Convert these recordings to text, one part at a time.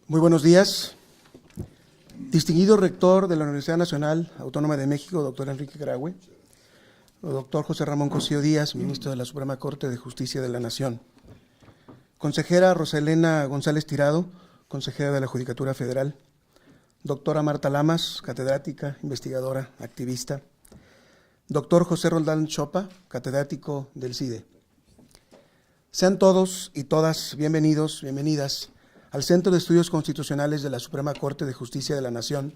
Muy buenos días. Distinguido rector de la Universidad Nacional Autónoma de México, doctor Enrique Graue, doctor José Ramón Cosío Díaz, ministro de la Suprema Corte de Justicia de la Nación, consejera Roselena González Tirado, consejera de la Judicatura Federal, doctora Marta Lamas, catedrática, investigadora, activista, doctor José Roldán Chopa, catedrático del CIDE. Sean todos y todas bienvenidos, bienvenidas al Centro de Estudios Constitucionales de la Suprema Corte de Justicia de la Nación,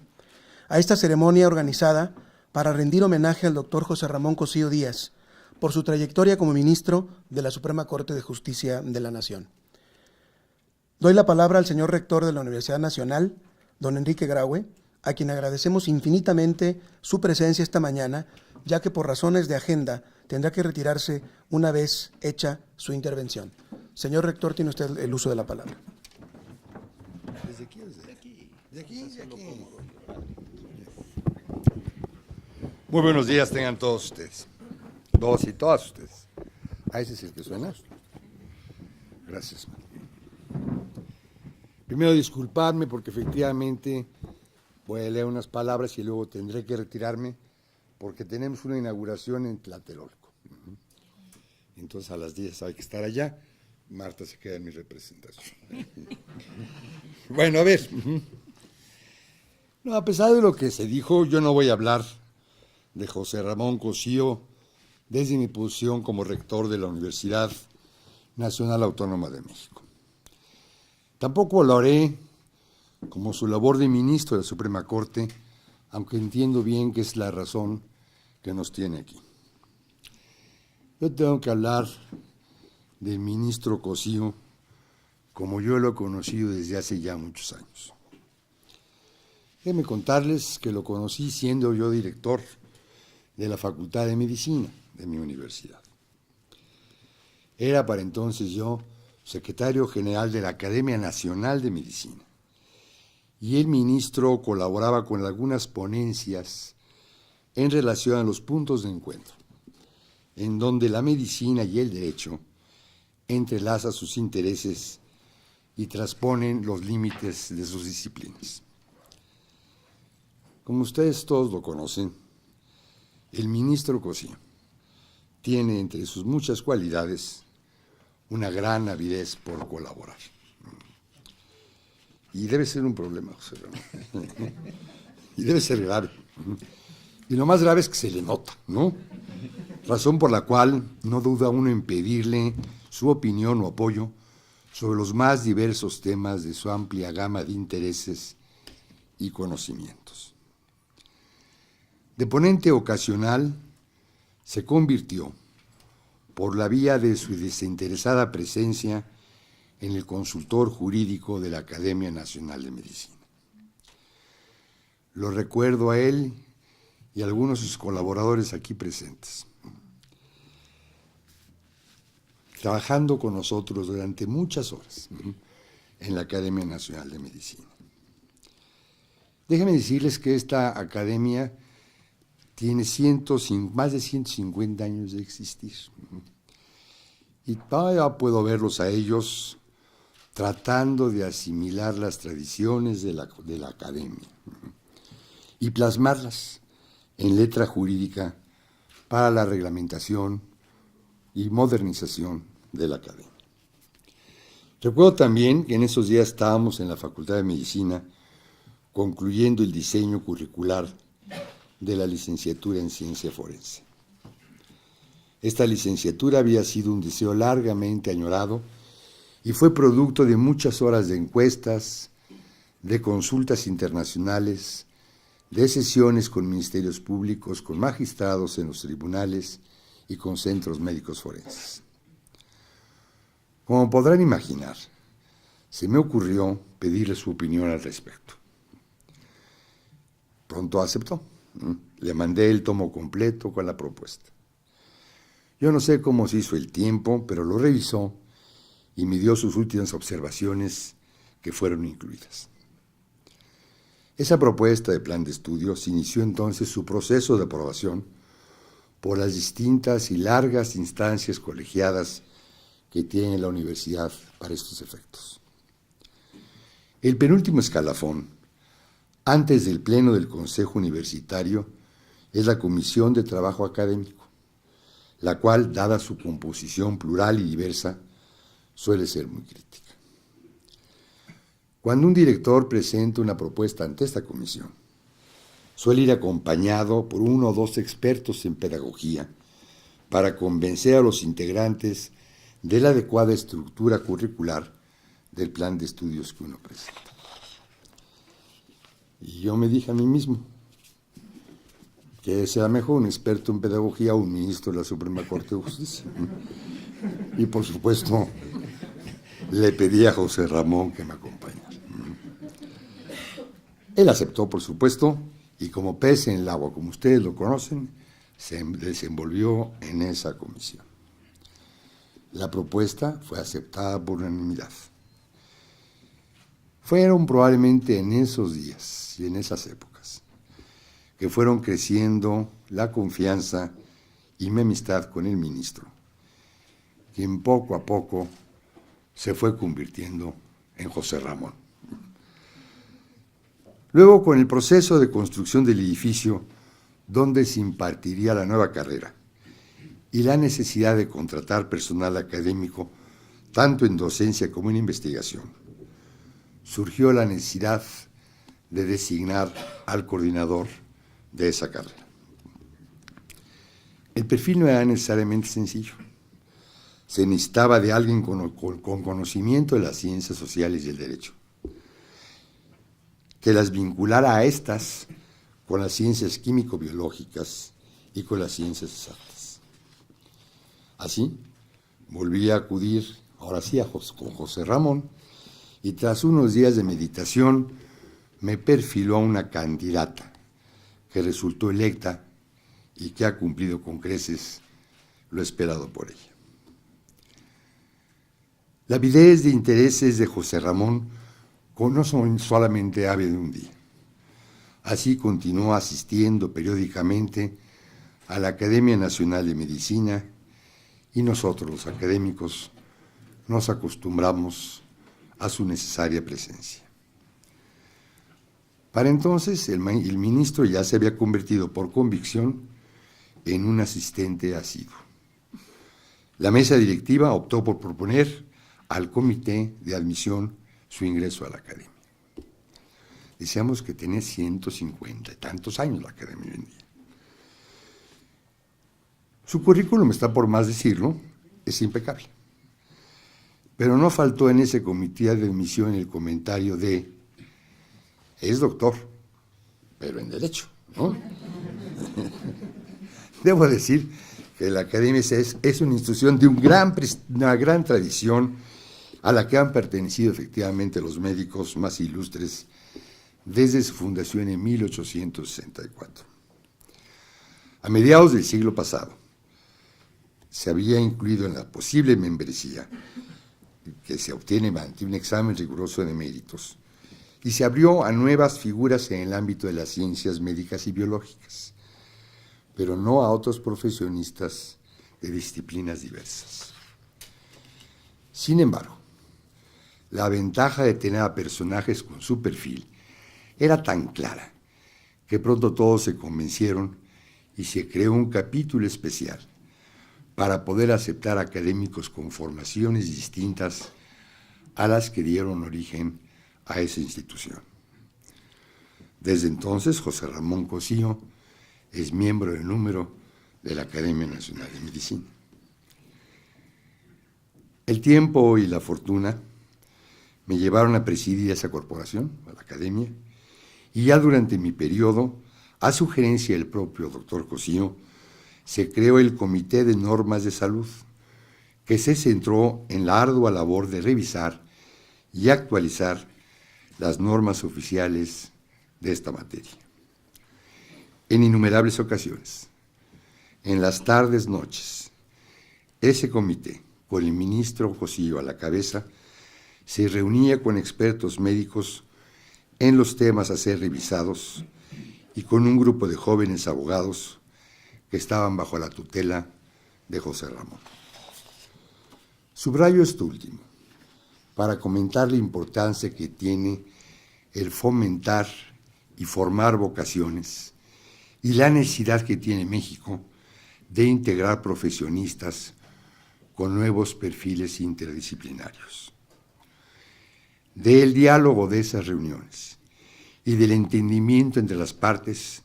a esta ceremonia organizada para rendir homenaje al doctor José Ramón Cosío Díaz por su trayectoria como ministro de la Suprema Corte de Justicia de la Nación. Doy la palabra al señor rector de la Universidad Nacional, don Enrique Graue, a quien agradecemos infinitamente su presencia esta mañana, ya que por razones de agenda tendrá que retirarse una vez hecha su intervención. Señor rector, tiene usted el uso de la palabra. ¿Desde aquí o desde aquí? De aquí, de aquí. Muy buenos días tengan todos ustedes. Todos y todas ustedes. ¿Ese es el que suena? Gracias. Primero disculparme porque efectivamente voy a leer unas palabras y luego tendré que retirarme porque tenemos una inauguración en Tlatelolco. Entonces a las 10 hay que estar allá. Marta se queda en mi representación. Bueno, a ver. No, a pesar de lo que se dijo, yo no voy a hablar de José Ramón Cosío desde mi posición como rector de la Universidad Nacional Autónoma de México. Tampoco lo haré como su labor de ministro de la Suprema Corte, aunque entiendo bien que es la razón que nos tiene aquí. Yo tengo que hablar del ministro Cosío como yo lo he conocido desde hace ya muchos años. Déjenme contarles que lo conocí siendo yo director de la Facultad de Medicina de mi universidad. Era para entonces yo secretario general de la Academia Nacional de Medicina y el ministro colaboraba con algunas ponencias en relación a los puntos de encuentro, en donde la medicina y el derecho entrelaza sus intereses y transponen los límites de sus disciplinas. Como ustedes todos lo conocen, el ministro Cosío tiene entre sus muchas cualidades una gran avidez por colaborar. Y debe ser un problema, José Ramón. Y debe ser grave. Y lo más grave es que se le nota, ¿no? Razón por la cual no duda uno en pedirle su opinión o apoyo sobre los más diversos temas de su amplia gama de intereses y conocimientos. De ponente ocasional se convirtió por la vía de su desinteresada presencia en el consultor jurídico de la Academia Nacional de Medicina. Lo recuerdo a él y a algunos de sus colaboradores aquí presentes, trabajando con nosotros durante muchas horas en la Academia Nacional de Medicina. Déjenme decirles que esta academia tiene más de 150 años de existir. Y todavía puedo verlos a ellos tratando de asimilar las tradiciones de la academia y plasmarlas en letra jurídica para la reglamentación y modernización de la academia. Recuerdo también que en esos días estábamos en la Facultad de Medicina concluyendo el diseño curricular de la licenciatura en Ciencia Forense. Esta licenciatura había sido un deseo largamente añorado y fue producto de muchas horas de encuestas, de consultas internacionales, de sesiones con ministerios públicos, con magistrados en los tribunales y con centros médicos forenses. Como podrán imaginar, se me ocurrió pedirle su opinión al respecto. Pronto aceptó. Le mandé el tomo completo con la propuesta. Yo no sé cómo se hizo el tiempo, pero lo revisó y me dio sus últimas observaciones que fueron incluidas. Esa propuesta de plan de estudios inició entonces su proceso de aprobación por las distintas y largas instancias colegiadas que tiene la universidad para estos efectos. El penúltimo escalafón, antes del pleno del Consejo Universitario, es la Comisión de Trabajo Académico, la cual, dada su composición plural y diversa, suele ser muy crítica. Cuando un director presenta una propuesta ante esta comisión, suele ir acompañado por uno o dos expertos en pedagogía para convencer a los integrantes de la adecuada estructura curricular del plan de estudios que uno presenta. Y yo me dije a mí mismo que sea mejor un experto en pedagogía o un ministro de la Suprema Corte de Justicia. Y por supuesto, le pedí a José Ramón que me acompañara. Él aceptó, por supuesto, y como pez en el agua, como ustedes lo conocen, se desenvolvió en esa comisión. La propuesta fue aceptada por unanimidad. Fueron probablemente en esos días y en esas épocas que fueron creciendo la confianza y mi amistad con el ministro, quien poco a poco se fue convirtiendo en José Ramón. Luego, con el proceso de construcción del edificio donde se impartiría la nueva carrera y la necesidad de contratar personal académico, tanto en docencia como en investigación, surgió la necesidad de designar al coordinador de esa carrera. El perfil no era necesariamente sencillo. Se necesitaba de alguien con conocimiento de las ciencias sociales y el derecho, que las vinculara a estas con las ciencias químico-biológicas y con las ciencias exactas. Así, volví a acudir, ahora sí, con José Ramón, y tras unos días de meditación me perfiló a una candidata que resultó electa y que ha cumplido con creces lo esperado por ella. La avidez de intereses de José Ramón no son solamente ave de un día. Así continuó asistiendo periódicamente a la Academia Nacional de Medicina y nosotros, los académicos, nos acostumbramos a su necesaria presencia. Para entonces, el ministro ya se había convertido por convicción en un asistente asiduo. La mesa directiva optó por proponer al comité de admisión su ingreso a la academia. Decíamos que tenía 150 y tantos años la academia hoy en día. Su currículum, está por más decirlo, es impecable. Pero no faltó en ese comité de admisión el comentario de: es doctor, pero en derecho, ¿no? Debo decir que la academia es una institución de una gran tradición a la que han pertenecido efectivamente los médicos más ilustres desde su fundación en 1864. A mediados del siglo pasado, se había incluido en la posible membresía que se obtiene mediante un examen riguroso de méritos, y se abrió a nuevas figuras en el ámbito de las ciencias médicas y biológicas, pero no a otros profesionistas de disciplinas diversas. Sin embargo, la ventaja de tener a personajes con su perfil era tan clara que pronto todos se convencieron y se creó un capítulo especial para poder aceptar académicos con formaciones distintas a las que dieron origen a esa institución. Desde entonces, José Ramón Cosío es miembro de número de la Academia Nacional de Medicina. El tiempo y la fortuna me llevaron a presidir esa corporación, a la academia, y ya durante mi periodo, a sugerencia del propio doctor Cosío, se creó el Comité de Normas de Salud, que se centró en la ardua labor de revisar y actualizar las normas oficiales de esta materia. En innumerables ocasiones, en las tardes, noches, ese comité, con el ministro Cosío a la cabeza, se reunía con expertos médicos en los temas a ser revisados y con un grupo de jóvenes abogados que estaban bajo la tutela de José Ramón. Subrayo esto último, para comentar la importancia que tiene el fomentar y formar vocaciones y la necesidad que tiene México de integrar profesionistas con nuevos perfiles interdisciplinarios. Del diálogo de esas reuniones y del entendimiento entre las partes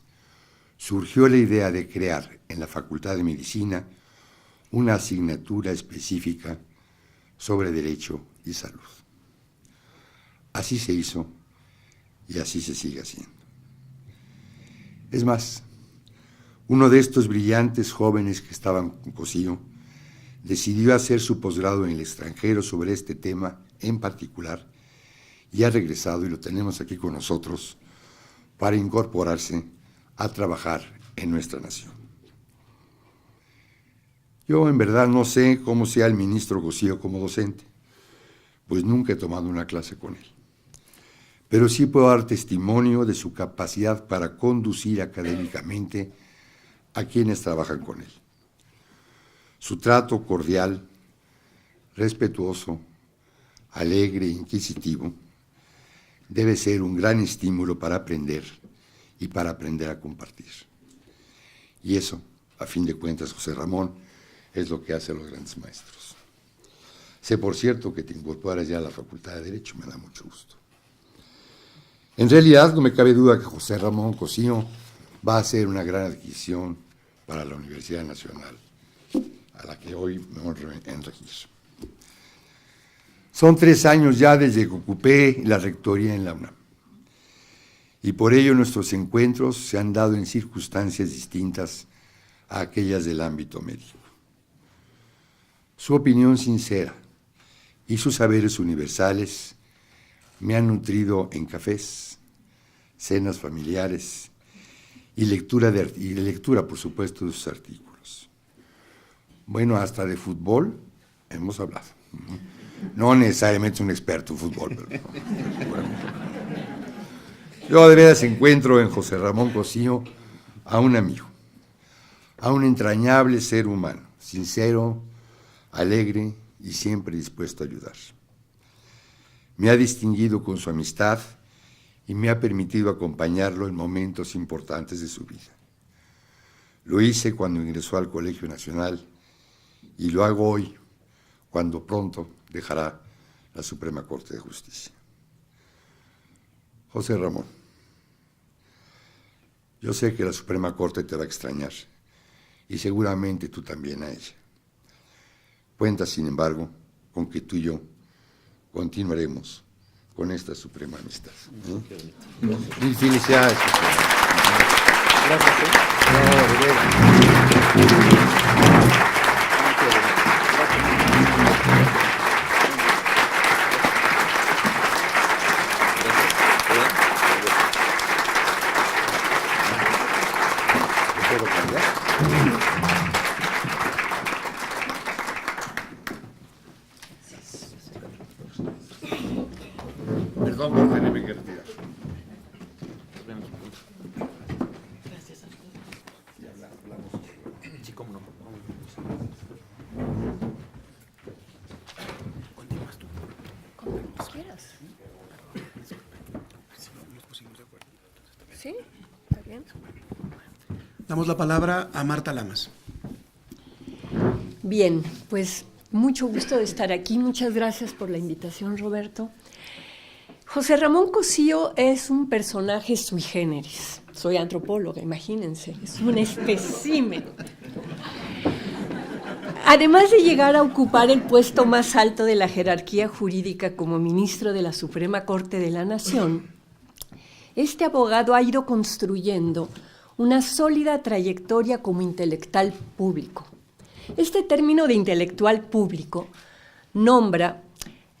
surgió la idea de crear en la Facultad de Medicina una asignatura específica sobre Derecho y Salud. Así se hizo y así se sigue haciendo. Es más, uno de estos brillantes jóvenes que estaban con Cosío decidió hacer su posgrado en el extranjero sobre este tema en particular y ha regresado, y lo tenemos aquí con nosotros, para incorporarse a trabajar en nuestra nación. Yo en verdad no sé cómo sea el ministro Cosío como docente, pues nunca he tomado una clase con él. Pero sí puedo dar testimonio de su capacidad para conducir académicamente a quienes trabajan con él. Su trato cordial, respetuoso, alegre e inquisitivo debe ser un gran estímulo para aprender y para aprender a compartir. Y eso, a fin de cuentas, José Ramón, es lo que hacen los grandes maestros. Sé, por cierto, que te incorporas ya a la Facultad de Derecho, me da mucho gusto. En realidad, no me cabe duda que José Ramón Cosío va a ser una gran adquisición para la Universidad Nacional, a la que hoy me honro en regir. Son 3 años ya desde que ocupé la rectoría en la UNAM, y por ello nuestros encuentros se han dado en circunstancias distintas a aquellas del ámbito médico. Su opinión sincera y sus saberes universales me han nutrido en cafés, cenas familiares y lectura, por supuesto, de sus artículos. Bueno, hasta de fútbol hemos hablado. No necesariamente un experto en fútbol, pero bueno. Yo de veras encuentro en José Ramón Cosío a un amigo, a un entrañable ser humano, sincero, alegre y siempre dispuesto a ayudar. Me ha distinguido con su amistad y me ha permitido acompañarlo en momentos importantes de su vida. Lo hice cuando ingresó al Colegio Nacional y lo hago hoy, cuando pronto dejará la Suprema Corte de Justicia. José Ramón, yo sé que la Suprema Corte te va a extrañar y seguramente tú también a ella. Cuenta, sin embargo, con que tú y yo continuaremos con esta suprema amistad. Mil felicidades. Gracias. No, de veras. Perdón por tenerme que retirar. Gracias. Sí, cómo no. Continúas tú. Como quieras. Sí, está bien. Damos la palabra a Marta Lamas. Bien, pues mucho gusto de estar aquí. Muchas gracias por la invitación, Roberto. José Ramón Cosío es un personaje sui generis. Soy antropóloga, imagínense, es un espécimen. Además de llegar a ocupar el puesto más alto de la jerarquía jurídica como ministro de la Suprema Corte de la Nación, este abogado ha ido construyendo una sólida trayectoria como intelectual público. Este término de intelectual público nombra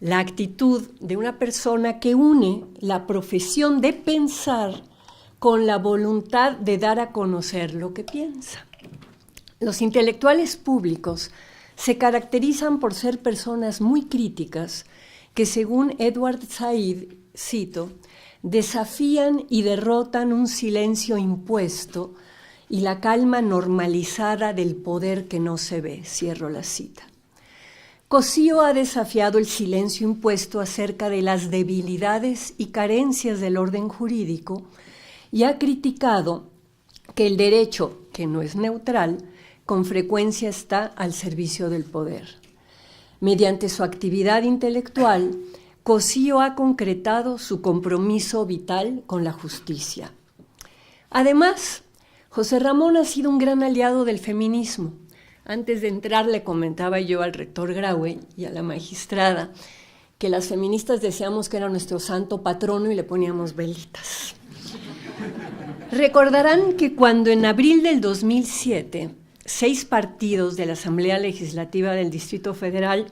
la actitud de una persona que une la profesión de pensar con la voluntad de dar a conocer lo que piensa. Los intelectuales públicos se caracterizan por ser personas muy críticas que, según Edward Said, cito, desafían y derrotan un silencio impuesto y la calma normalizada del poder que no se ve, cierro la cita. Cosío ha desafiado el silencio impuesto acerca de las debilidades y carencias del orden jurídico y ha criticado que el derecho, que no es neutral, con frecuencia está al servicio del poder. Mediante su actividad intelectual, Cosío ha concretado su compromiso vital con la justicia. Además, José Ramón ha sido un gran aliado del feminismo. Antes de entrar le comentaba yo al rector Graue y a la magistrada que las feministas deseamos que era nuestro santo patrono y le poníamos velitas. Recordarán que cuando en abril del 2007 6 partidos de la Asamblea Legislativa del Distrito Federal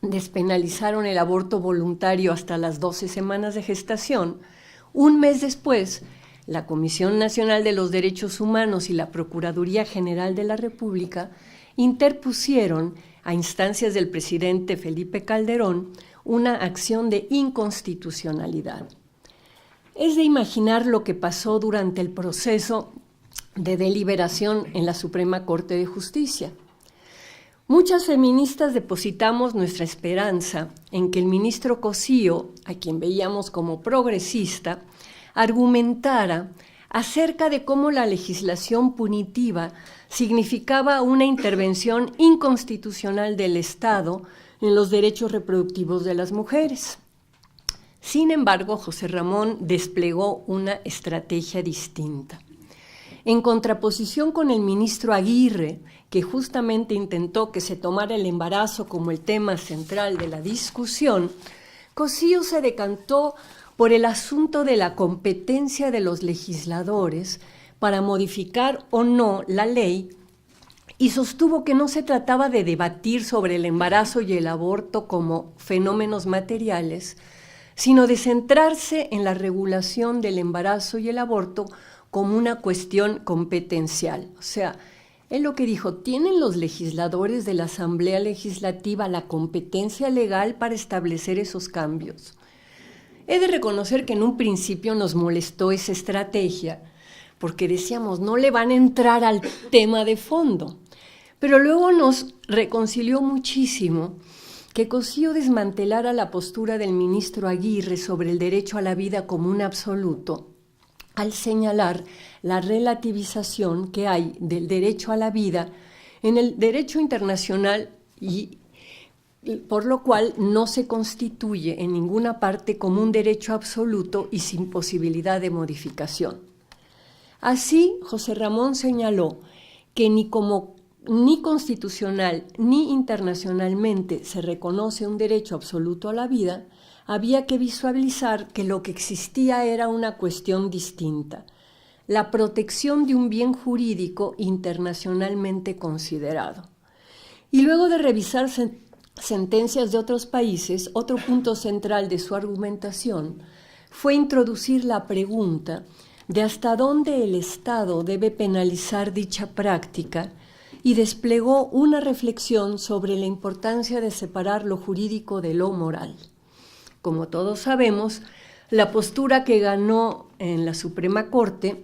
despenalizaron el aborto voluntario hasta las 12 semanas de gestación, un mes después, la Comisión Nacional de los Derechos Humanos y la Procuraduría General de la República interpusieron, a instancias del presidente Felipe Calderón, una acción de inconstitucionalidad. Es de imaginar lo que pasó durante el proceso de deliberación en la Suprema Corte de Justicia. Muchas feministas depositamos nuestra esperanza en que el ministro Cosío, a quien veíamos como progresista, argumentara acerca de cómo la legislación punitiva significaba una intervención inconstitucional del Estado en los derechos reproductivos de las mujeres. Sin embargo, José Ramón desplegó una estrategia distinta. En contraposición con el ministro Aguirre, que justamente intentó que se tomara el embarazo como el tema central de la discusión, Cosío se decantó por el asunto de la competencia de los legisladores para modificar o no la ley y sostuvo que no se trataba de debatir sobre el embarazo y el aborto como fenómenos materiales, sino de centrarse en la regulación del embarazo y el aborto como una cuestión competencial. O sea, él lo que dijo, ¿tienen los legisladores de la Asamblea Legislativa la competencia legal para establecer esos cambios? He de reconocer que en un principio nos molestó esa estrategia, porque decíamos, no le van a entrar al tema de fondo. Pero luego nos reconcilió muchísimo que Cosío desmantelara la postura del ministro Aguirre sobre el derecho a la vida como un absoluto, al señalar la relativización que hay del derecho a la vida en el derecho internacional y por lo cual no se constituye en ninguna parte como un derecho absoluto y sin posibilidad de modificación. Así, José Ramón señaló que ni constitucional ni internacionalmente se reconoce un derecho absoluto a la vida, había que visualizar que lo que existía era una cuestión distinta, la protección de un bien jurídico internacionalmente considerado. Y luego de revisar sentencias de otros países, otro punto central de su argumentación fue introducir la pregunta de hasta dónde el Estado debe penalizar dicha práctica y desplegó una reflexión sobre la importancia de separar lo jurídico de lo moral. Como todos sabemos, la postura que ganó en la Suprema Corte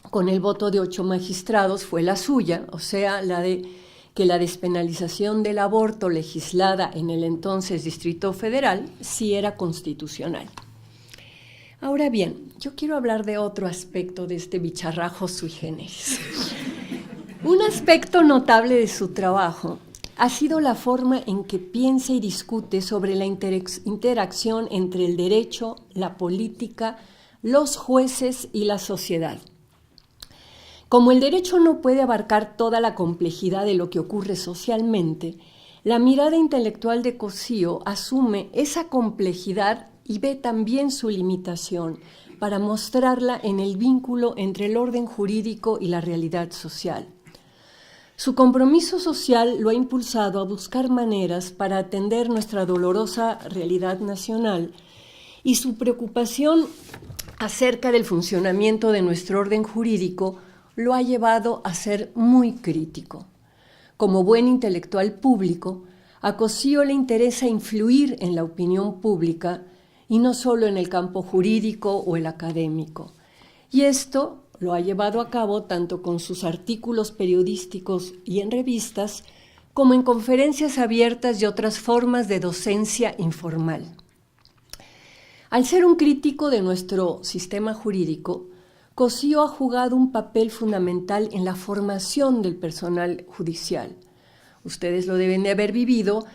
con el voto de 8 magistrados fue la suya, o sea, la de que la despenalización del aborto legislada en el entonces Distrito Federal sí era constitucional. Ahora bien, yo quiero hablar de otro aspecto de este bicharrajo sui generis. Un aspecto notable de su trabajo ha sido la forma en que piensa y discute sobre la interacción entre el derecho, la política, los jueces y la sociedad. Como el derecho no puede abarcar toda la complejidad de lo que ocurre socialmente, la mirada intelectual de Cosío asume esa complejidad y ve también su limitación para mostrarla en el vínculo entre el orden jurídico y la realidad social. Su compromiso social lo ha impulsado a buscar maneras para atender nuestra dolorosa realidad nacional y su preocupación acerca del funcionamiento de nuestro orden jurídico lo ha llevado a ser muy crítico. Como buen intelectual público, a Cosío le interesa influir en la opinión pública y no solo en el campo jurídico o el académico. Y esto lo ha llevado a cabo tanto con sus artículos periodísticos y en revistas, como en conferencias abiertas y otras formas de docencia informal. Al ser un crítico de nuestro sistema jurídico, Cosío ha jugado un papel fundamental en la formación del personal judicial. Ustedes lo deben de haber vivido,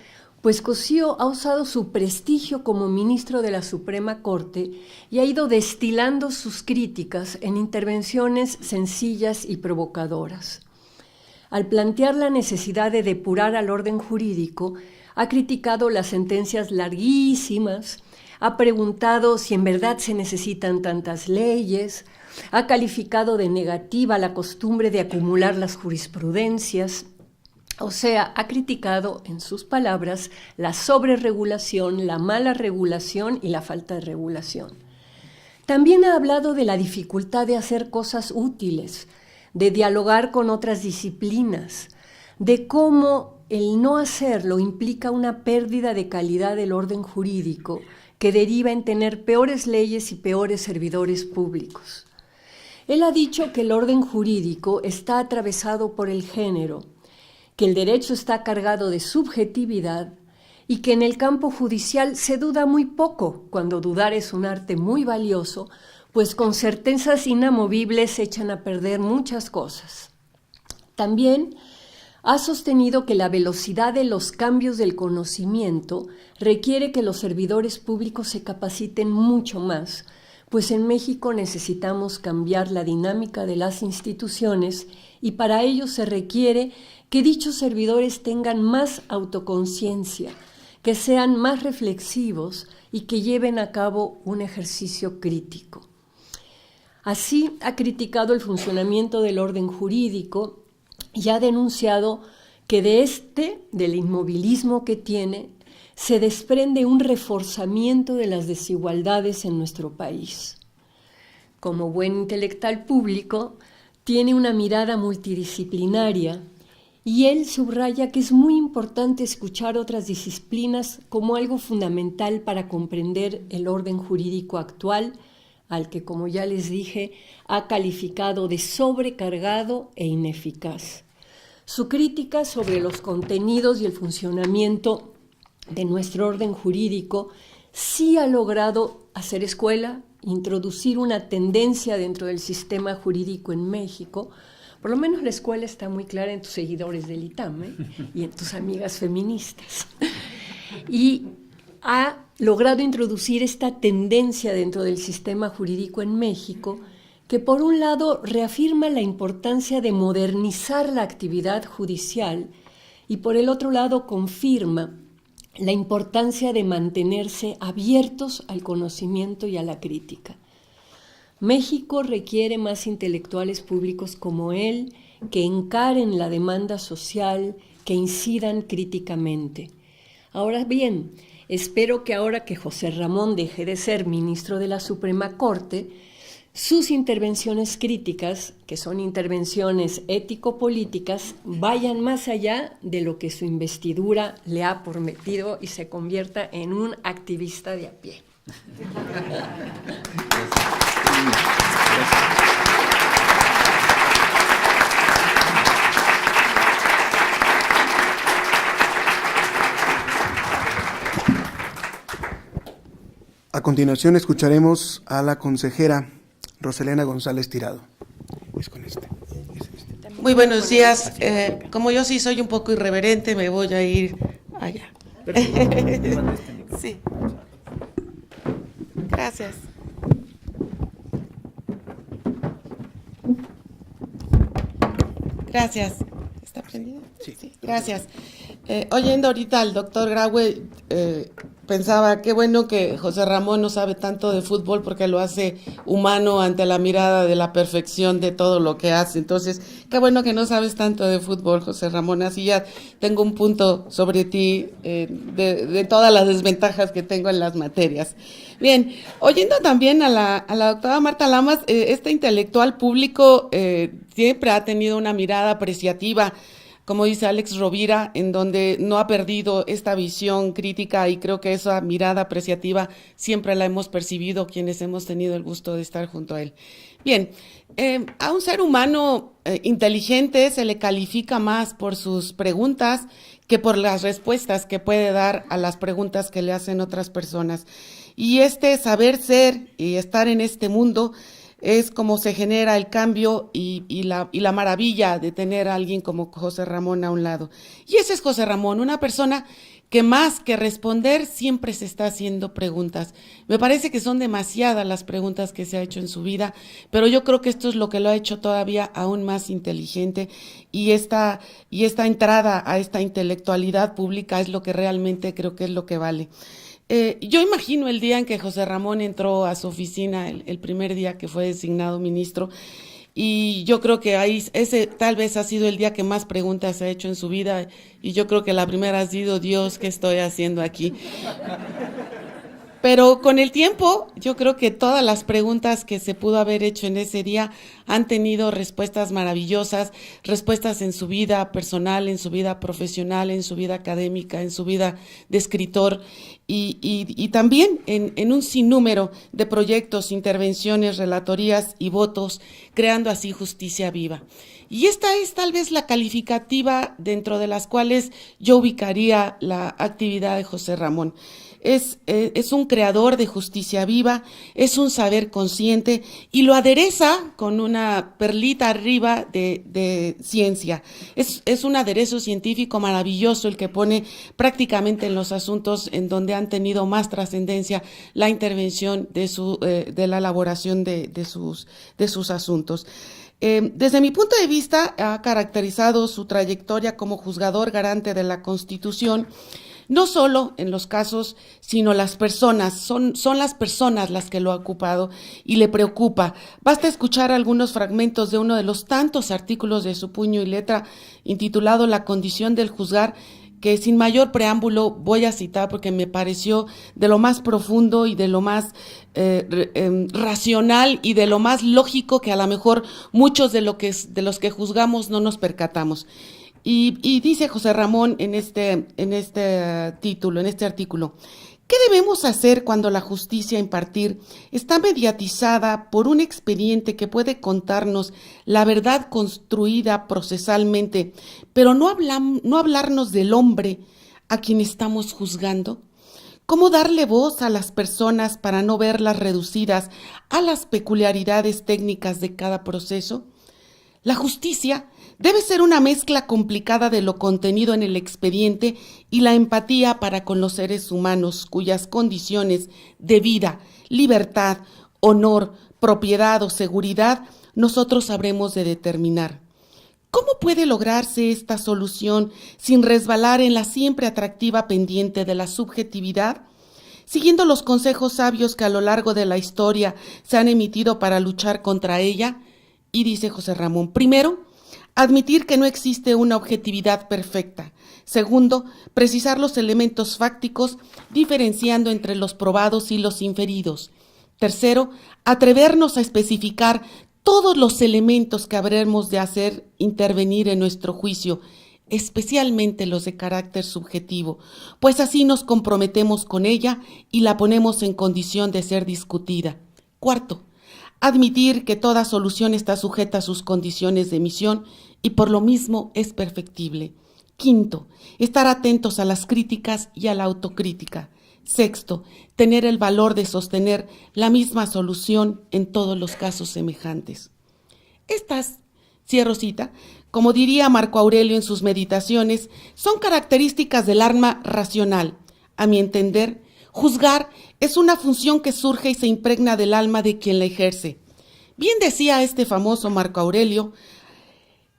pues Cosío ha usado su prestigio como ministro de la Suprema Corte y ha ido destilando sus críticas en intervenciones sencillas y provocadoras. Al plantear la necesidad de depurar al orden jurídico, ha criticado las sentencias larguísimas, ha preguntado si en verdad se necesitan tantas leyes, ha calificado de negativa la costumbre de acumular las jurisprudencias, o sea, ha criticado, en sus palabras, la sobreregulación, la mala regulación y la falta de regulación. También ha hablado de la dificultad de hacer cosas útiles, de dialogar con otras disciplinas, de cómo el no hacerlo implica una pérdida de calidad del orden jurídico que deriva en tener peores leyes y peores servidores públicos. Él ha dicho que el orden jurídico está atravesado por el género, que el derecho está cargado de subjetividad y que en el campo judicial se duda muy poco, cuando dudar es un arte muy valioso, pues con certezas inamovibles se echan a perder muchas cosas. También ha sostenido que la velocidad de los cambios del conocimiento requiere que los servidores públicos se capaciten mucho más, pues en México necesitamos cambiar la dinámica de las instituciones y para ello se requiere que dichos servidores tengan más autoconciencia, que sean más reflexivos y que lleven a cabo un ejercicio crítico. Así ha criticado el funcionamiento del orden jurídico y ha denunciado que del inmovilismo que tiene, se desprende un reforzamiento de las desigualdades en nuestro país. Como buen intelectual público, tiene una mirada multidisciplinaria y él subraya que es muy importante escuchar otras disciplinas como algo fundamental para comprender el orden jurídico actual, al que, como ya les dije, ha calificado de sobrecargado e ineficaz. Su crítica sobre los contenidos y el funcionamiento de nuestro orden jurídico sí ha logrado hacer escuela, introducir una tendencia dentro del sistema jurídico en México. Por lo menos la escuela está muy clara en tus seguidores del ITAM, y en tus amigas feministas. Y ha logrado introducir esta tendencia dentro del sistema jurídico en México, que por un lado reafirma la importancia de modernizar la actividad judicial y por el otro lado confirma la importancia de mantenerse abiertos al conocimiento y a la crítica. México requiere más intelectuales públicos como él, que encaren la demanda social, que incidan críticamente. Ahora bien, espero que ahora que José Ramón deje de ser ministro de la Suprema Corte, sus intervenciones críticas, que son intervenciones ético-políticas, vayan más allá de lo que su investidura le ha prometido y se convierta en un activista de a pie. A continuación escucharemos a la consejera Roselena González Tirado. Es con este. Muy buenos días. Como yo sí soy un poco irreverente, me voy a ir allá. Sí. Gracias. Gracias. ¿Está prendido? Sí. Gracias. Oyendo ahorita al doctor Graue, pensaba, qué bueno que José Ramón no sabe tanto de fútbol porque lo hace humano ante la mirada de la perfección de todo lo que hace. Entonces, qué bueno que no sabes tanto de fútbol, José Ramón. Así ya tengo un punto sobre ti de todas las desventajas que tengo en las materias. Bien, oyendo también a la doctora Marta Lamas, este intelectual público siempre ha tenido una mirada apreciativa como dice Alex Rovira, en donde no ha perdido esta visión crítica, y creo que esa mirada apreciativa siempre la hemos percibido quienes hemos tenido el gusto de estar junto a él. Bien, a un ser humano inteligente se le califica más por sus preguntas que por las respuestas que puede dar a las preguntas que le hacen otras personas. Y este saber ser y estar en este mundo es como se genera el cambio y la maravilla de tener a alguien como José Ramón a un lado. Y ese es José Ramón, una persona que más que responder siempre se está haciendo preguntas. Me parece que son demasiadas las preguntas que se ha hecho en su vida, pero yo creo que esto es lo que lo ha hecho todavía aún más inteligente, y esta entrada a esta intelectualidad pública es lo que realmente creo que es lo que vale. Yo imagino el día en que José Ramón entró a su oficina, el primer día que fue designado ministro, y yo creo que ahí ese tal vez ha sido el día que más preguntas ha hecho en su vida, y yo creo que la primera ha sido: Dios, ¿qué estoy haciendo aquí? Pero con el tiempo, yo creo que todas las preguntas que se pudo haber hecho en ese día han tenido respuestas maravillosas, respuestas en su vida personal, en su vida profesional, en su vida académica, en su vida de escritor, y también en un sinnúmero de proyectos, intervenciones, relatorías y votos, creando así justicia viva. Y esta es tal vez la calificativa dentro de las cuales yo ubicaría la actividad de José Ramón. Es un creador de justicia viva, es un saber consciente, y lo adereza con una perlita arriba de ciencia. Es un aderezo científico maravilloso el que pone prácticamente en los asuntos en donde han tenido más trascendencia la intervención de la elaboración de sus asuntos. Desde mi punto de vista, ha caracterizado su trayectoria como juzgador garante de la Constitución, no solo en los casos, sino las personas, son las personas las que lo ha ocupado y le preocupa. Basta escuchar algunos fragmentos de uno de los tantos artículos de su puño y letra intitulado La condición del juzgar, que sin mayor preámbulo voy a citar porque me pareció de lo más profundo y de lo más racional y de lo más lógico, que a lo mejor muchos de los que juzgamos no nos percatamos. Y dice José Ramón en este artículo: ¿qué debemos hacer cuando la justicia a impartir está mediatizada por un expediente que puede contarnos la verdad construida procesalmente, pero no hablarnos del hombre a quien estamos juzgando? ¿Cómo darle voz a las personas para no verlas reducidas a las peculiaridades técnicas de cada proceso? La justicia debe ser una mezcla complicada de lo contenido en el expediente y la empatía para con los seres humanos, cuyas condiciones de vida, libertad, honor, propiedad o seguridad nosotros habremos de determinar. ¿Cómo puede lograrse esta solución sin resbalar en la siempre atractiva pendiente de la subjetividad? Siguiendo los consejos sabios que a lo largo de la historia se han emitido para luchar contra ella. Y dice José Ramón: primero, admitir que no existe una objetividad perfecta. Segundo, precisar los elementos fácticos, diferenciando entre los probados y los inferidos. Tercero, atrevernos a especificar todos los elementos que habremos de hacer intervenir en nuestro juicio, especialmente los de carácter subjetivo, pues así nos comprometemos con ella y la ponemos en condición de ser discutida. Cuarto, admitir que toda solución está sujeta a sus condiciones de emisión y por lo mismo es perfectible. Quinto, estar atentos a las críticas y a la autocrítica. Sexto, tener el valor de sostener la misma solución en todos los casos semejantes. Estas, cierro cita, como diría Marco Aurelio en sus Meditaciones, son características del alma racional. A mi entender, juzgar es una función que surge y se impregna del alma de quien la ejerce. Bien decía este famoso Marco Aurelio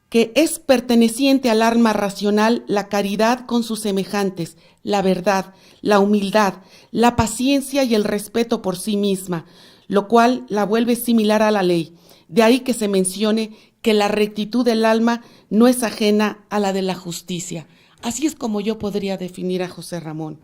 que es perteneciente al alma racional la caridad con sus semejantes, la verdad, la humildad, la paciencia y el respeto por sí misma, lo cual la vuelve similar a la ley. De ahí que se mencione que la rectitud del alma no es ajena a la de la justicia. Así es como yo podría definir a José Ramón.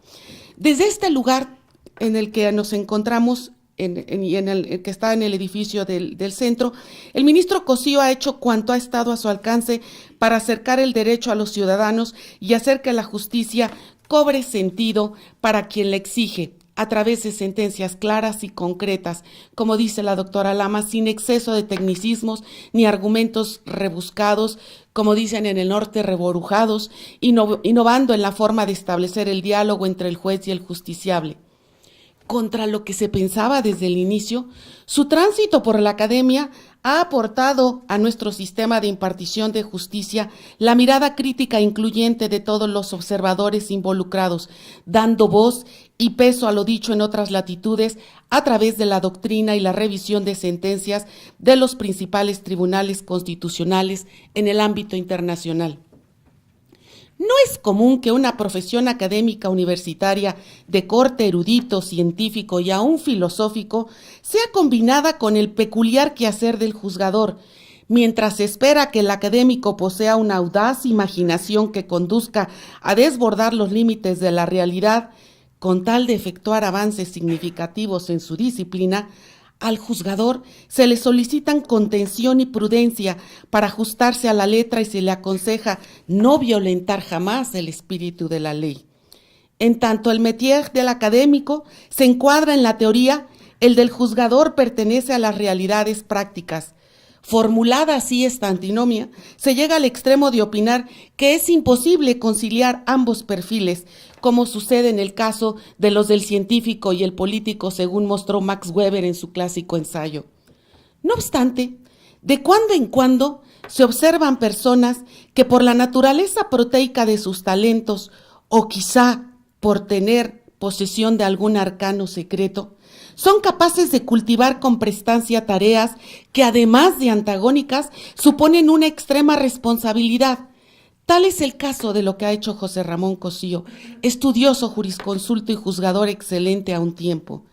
Desde este lugar en el que nos encontramos, que está en el edificio del centro, el ministro Cosío ha hecho cuanto ha estado a su alcance para acercar el derecho a los ciudadanos y hacer que la justicia cobre sentido para quien la exige, a través de sentencias claras y concretas, como dice la doctora Lama, sin exceso de tecnicismos ni argumentos rebuscados, como dicen en el norte, reborujados, innovando en la forma de establecer el diálogo entre el juez y el justiciable. Contra lo que se pensaba desde el inicio, su tránsito por la academia ha aportado a nuestro sistema de impartición de justicia la mirada crítica e incluyente de todos los observadores involucrados, dando voz y peso a lo dicho en otras latitudes a través de la doctrina y la revisión de sentencias de los principales tribunales constitucionales en el ámbito internacional. No es común que una profesión académica universitaria de corte erudito, científico y aún filosófico sea combinada con el peculiar quehacer del juzgador, mientras se espera que el académico posea una audaz imaginación que conduzca a desbordar los límites de la realidad con tal de efectuar avances significativos en su disciplina. Al juzgador se le solicitan contención y prudencia para ajustarse a la letra y se le aconseja no violentar jamás el espíritu de la ley. En tanto el métier del académico se encuadra en la teoría, el del juzgador pertenece a las realidades prácticas. Formulada así esta antinomia, se llega al extremo de opinar que es imposible conciliar ambos perfiles, como sucede en el caso de los del científico y el político, según mostró Max Weber en su clásico ensayo. No obstante, de cuando en cuando se observan personas que por la naturaleza proteica de sus talentos, o quizá por tener posesión de algún arcano secreto, son capaces de cultivar con prestancia tareas que, además de antagónicas, suponen una extrema responsabilidad. Tal es el caso de lo que ha hecho José Ramón Cosío, estudioso, jurisconsulto y juzgador excelente a un tiempo.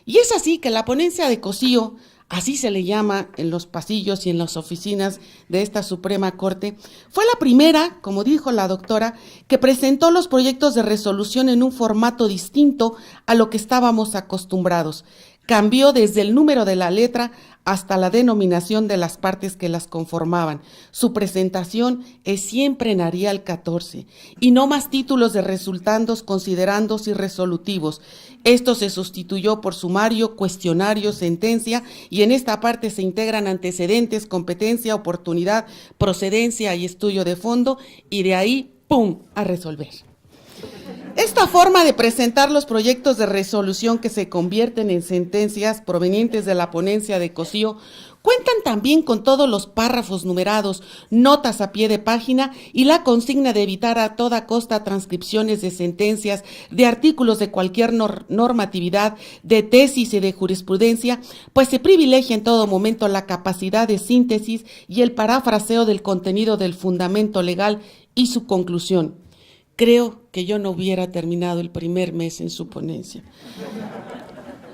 Y es así que la ponencia de Cosío, así se le llama en los pasillos y en las oficinas de esta Suprema Corte, fue la primera, como dijo la doctora, que presentó los proyectos de resolución en un formato distinto a lo que estábamos acostumbrados. Cambió desde el número de la letra hasta la denominación de las partes que las conformaban. Su presentación es siempre en Arial 14 y no más títulos de resultandos, considerandos y resolutivos. Esto se sustituyó por sumario, cuestionario, sentencia, y en esta parte se integran antecedentes, competencia, oportunidad, procedencia y estudio de fondo, y de ahí, ¡pum!, a resolver. Esta forma de presentar los proyectos de resolución que se convierten en sentencias provenientes de la ponencia de Cosío cuentan también con todos los párrafos numerados, notas a pie de página y la consigna de evitar a toda costa transcripciones de sentencias, de artículos de cualquier normatividad, de tesis y de jurisprudencia, pues se privilegia en todo momento la capacidad de síntesis y el parafraseo del contenido del fundamento legal y su conclusión. Creo que yo no hubiera terminado el primer mes en su ponencia.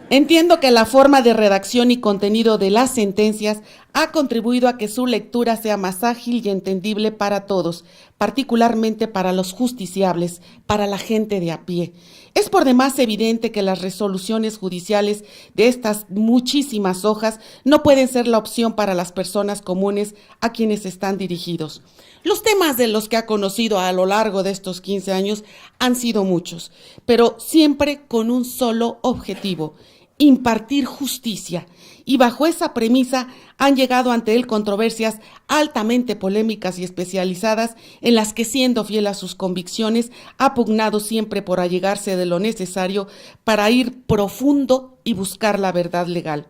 Entiendo que la forma de redacción y contenido de las sentencias ha contribuido a que su lectura sea más ágil y entendible para todos, particularmente para los justiciables, para la gente de a pie. Es por demás evidente que las resoluciones judiciales de estas muchísimas hojas no pueden ser la opción para las personas comunes a quienes están dirigidos. Los temas de los que ha conocido a lo largo de estos 15 años han sido muchos, pero siempre con un solo objetivo: impartir justicia, y bajo esa premisa han llegado ante él controversias altamente polémicas y especializadas en las que, siendo fiel a sus convicciones, ha pugnado siempre por allegarse de lo necesario para ir profundo y buscar la verdad legal.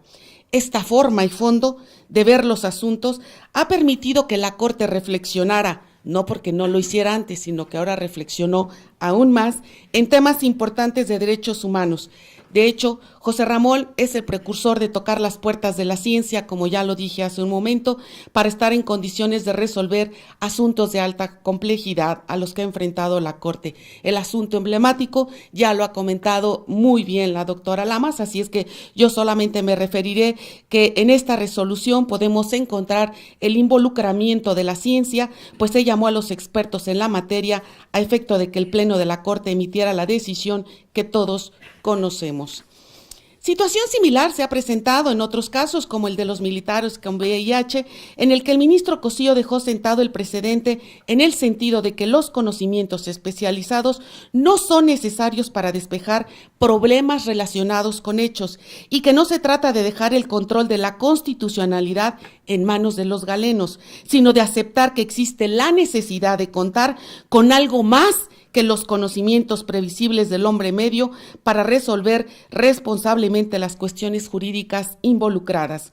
Esta forma y fondo de ver los asuntos ha permitido que la Corte reflexionara, no porque no lo hiciera antes, sino que ahora reflexionó aún más en temas importantes de derechos humanos. De hecho, José Ramón es el precursor de tocar las puertas de la ciencia, como ya lo dije hace un momento, para estar en condiciones de resolver asuntos de alta complejidad a los que ha enfrentado la Corte. El asunto emblemático ya lo ha comentado muy bien la doctora Lamas, así es que yo solamente me referiré que en esta resolución podemos encontrar el involucramiento de la ciencia, pues se llamó a los expertos en la materia a efecto de que el Pleno de la Corte emitiera la decisión que todos conocemos. Situación similar se ha presentado en otros casos, como el de los militares con VIH, en el que el ministro Cosío dejó sentado el precedente en el sentido de que los conocimientos especializados no son necesarios para despejar problemas relacionados con hechos y que no se trata de dejar el control de la constitucionalidad en manos de los galenos, sino de aceptar que existe la necesidad de contar con algo más que los conocimientos previsibles del hombre medio para resolver responsablemente las cuestiones jurídicas involucradas.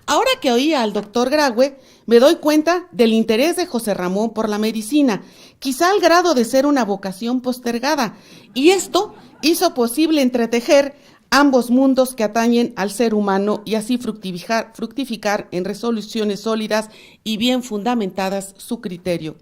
Ahora que oía al doctor Graue, me doy cuenta del interés de José Ramón por la medicina, quizá al grado de ser una vocación postergada, y esto hizo posible entretejer ambos mundos que atañen al ser humano y así fructificar en resoluciones sólidas y bien fundamentadas su criterio.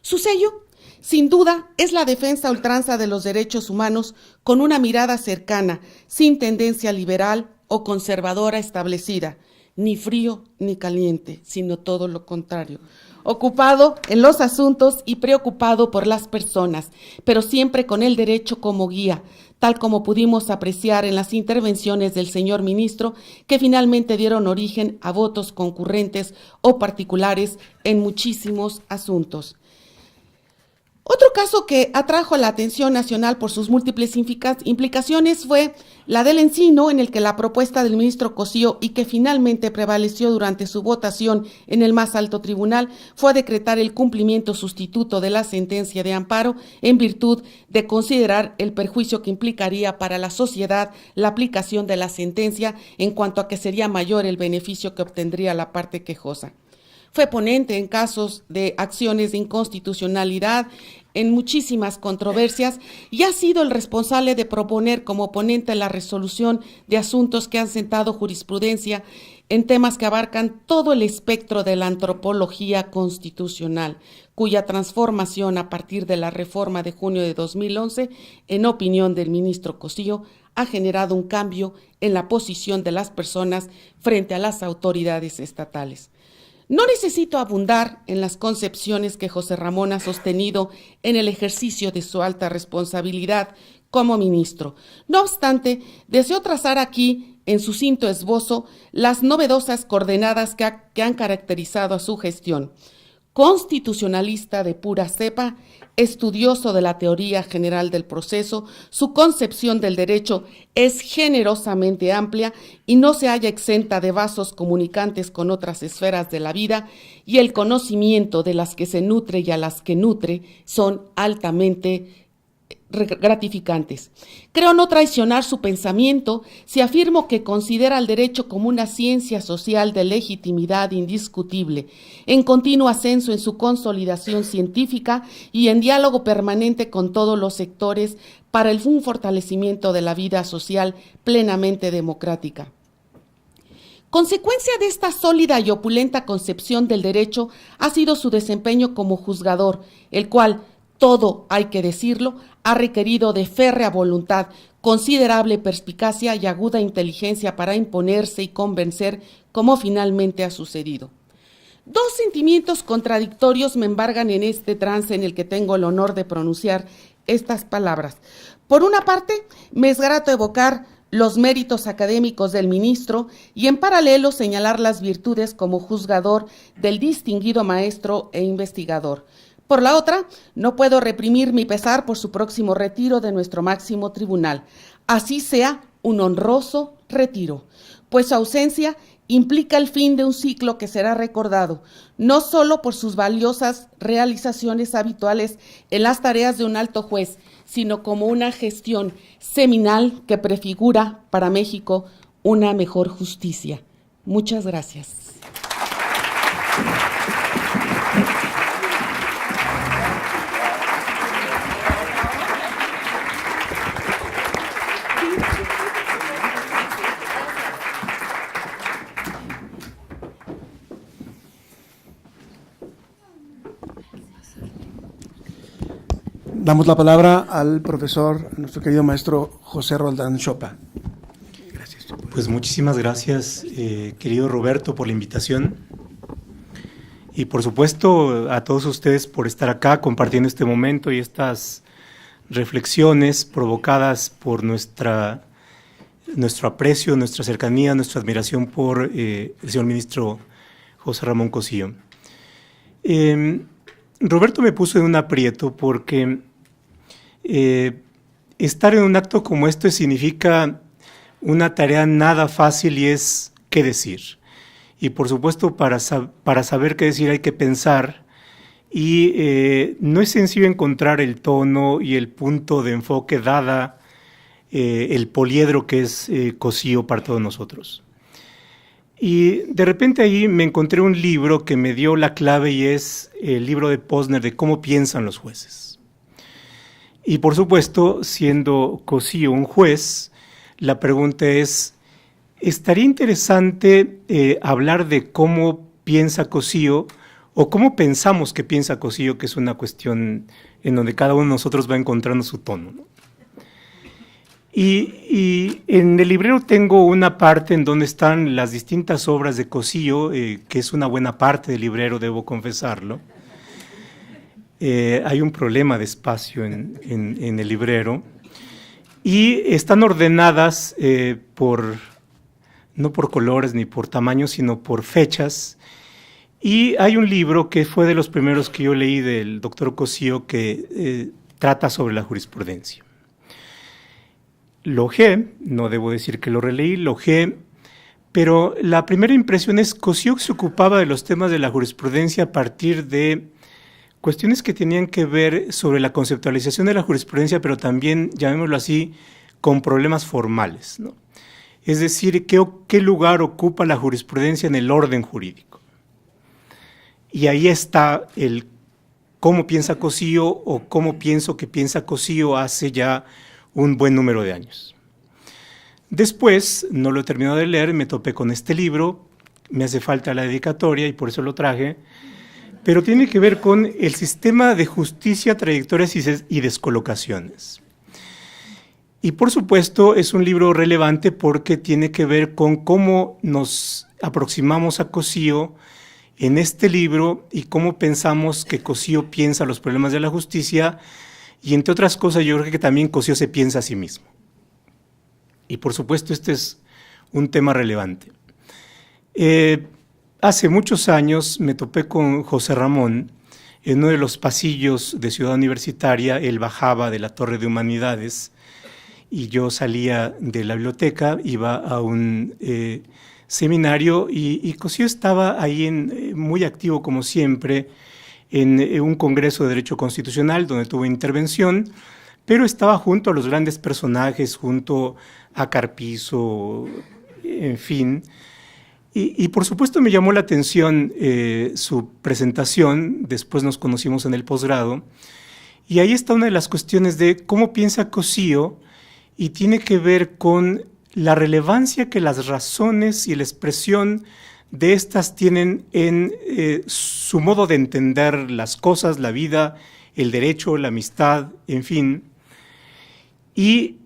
Su sello, sin duda, es la defensa a ultranza de los derechos humanos con una mirada cercana, sin tendencia liberal o conservadora establecida, ni frío ni caliente, sino todo lo contrario. Ocupado en los asuntos y preocupado por las personas, pero siempre con el derecho como guía, tal como pudimos apreciar en las intervenciones del señor ministro, que finalmente dieron origen a votos concurrentes o particulares en muchísimos asuntos. Otro caso que atrajo la atención nacional por sus múltiples implicaciones fue la del Encino, en el que la propuesta del ministro Cosío y que finalmente prevaleció durante su votación en el más alto tribunal fue decretar el cumplimiento sustituto de la sentencia de amparo en virtud de considerar el perjuicio que implicaría para la sociedad la aplicación de la sentencia en cuanto a que sería mayor el beneficio que obtendría la parte quejosa. Fue ponente en casos de acciones de inconstitucionalidad, en muchísimas controversias, y ha sido el responsable de proponer como ponente la resolución de asuntos que han sentado jurisprudencia en temas que abarcan todo el espectro de la antropología constitucional, cuya transformación a partir de la reforma de junio de 2011, en opinión del ministro Cosío, ha generado un cambio en la posición de las personas frente a las autoridades estatales. No necesito abundar en las concepciones que José Ramón ha sostenido en el ejercicio de su alta responsabilidad como ministro. No obstante, deseo trazar aquí, en sucinto esbozo, las novedosas coordenadas que han caracterizado a su gestión. Constitucionalista de pura cepa, estudioso de la teoría general del proceso, su concepción del derecho es generosamente amplia y no se halla exenta de vasos comunicantes con otras esferas de la vida, y el conocimiento de las que se nutre y a las que nutre son altamente gratificantes. Creo no traicionar su pensamiento si afirmo que considera el derecho como una ciencia social de legitimidad indiscutible, en continuo ascenso en su consolidación científica y en diálogo permanente con todos los sectores para un fortalecimiento de la vida social plenamente democrática. Consecuencia de esta sólida y opulenta concepción del derecho ha sido su desempeño como juzgador, el cual, todo hay que decirlo, ha requerido de férrea voluntad, considerable perspicacia y aguda inteligencia para imponerse y convencer, como finalmente ha sucedido. Dos sentimientos contradictorios me embargan en este trance en el que tengo el honor de pronunciar estas palabras. Por una parte, me es grato evocar los méritos académicos del ministro y en paralelo señalar las virtudes como juzgador del distinguido maestro e investigador. Por la otra, no puedo reprimir mi pesar por su próximo retiro de nuestro máximo tribunal. Así sea un honroso retiro, pues su ausencia implica el fin de un ciclo que será recordado, no solo por sus valiosas realizaciones habituales en las tareas de un alto juez, sino como una gestión seminal que prefigura para México una mejor justicia. Muchas gracias. Damos la palabra al profesor, a nuestro querido maestro José Roldán Chopa. Gracias. Pues muchísimas gracias, querido Roberto, por la invitación. Y por supuesto a todos ustedes por estar acá compartiendo este momento y estas reflexiones provocadas por nuestra nuestro aprecio, nuestra cercanía, nuestra admiración por el señor ministro José Ramón Cosío. Roberto me puso en un aprieto porque estar en un acto como este significa una tarea nada fácil y es qué decir. Y por supuesto para saber qué decir hay que pensar y no es sencillo encontrar el tono y el punto de enfoque dada el poliedro que es Cosío para todos nosotros. Y de repente ahí me encontré un libro que me dio la clave y es el libro de Posner de cómo piensan los jueces. Y por supuesto, siendo Cosío un juez, la pregunta es, ¿estaría interesante hablar de cómo piensa Cosío o cómo pensamos que piensa Cosío, que es una cuestión en donde cada uno de nosotros va encontrando su tono, ¿no? Y en el librero tengo una parte en donde están las distintas obras de Cosío, que es una buena parte del librero, debo confesarlo. Hay un problema de espacio en el librero y están ordenadas no por colores ni por tamaño, sino por fechas. Y hay un libro que fue de los primeros que yo leí del doctor Cosío que trata sobre la jurisprudencia. Lo ojeé, no debo decir que lo releí, lo ojeé, pero la primera impresión es que Cosío se ocupaba de los temas de la jurisprudencia a partir de cuestiones que tenían que ver sobre la conceptualización de la jurisprudencia, pero también, llamémoslo así, con problemas formales, ¿no? Es decir, ¿qué lugar ocupa la jurisprudencia en el orden jurídico? Y ahí está el cómo piensa Cosío o cómo pienso que piensa Cosío hace ya un buen número de años. Después, no lo he terminado de leer, me topé con este libro, me hace falta la dedicatoria y por eso lo traje, pero tiene que ver con el sistema de justicia, trayectorias y descolocaciones. Y por supuesto es un libro relevante porque tiene que ver con cómo nos aproximamos a Cosío en este libro y cómo pensamos que Cosío piensa los problemas de la justicia. Y entre otras cosas, yo creo que también Cosío se piensa a sí mismo. Y por supuesto, este es un tema relevante. Hace muchos años me topé con José Ramón en uno de los pasillos de Ciudad Universitaria. Él bajaba de la Torre de Humanidades y yo salía de la biblioteca, iba a un seminario y Cosío estaba ahí muy activo como siempre, en un congreso de Derecho Constitucional donde tuve intervención, pero estaba junto a los grandes personajes, junto a Carpizo, en fin. Y por supuesto me llamó la atención su presentación, después nos conocimos en el posgrado, y ahí está una de las cuestiones de cómo piensa Cosío, y tiene que ver con la relevancia que las razones y la expresión de estas tienen en su modo de entender las cosas, la vida, el derecho, la amistad, en fin. Y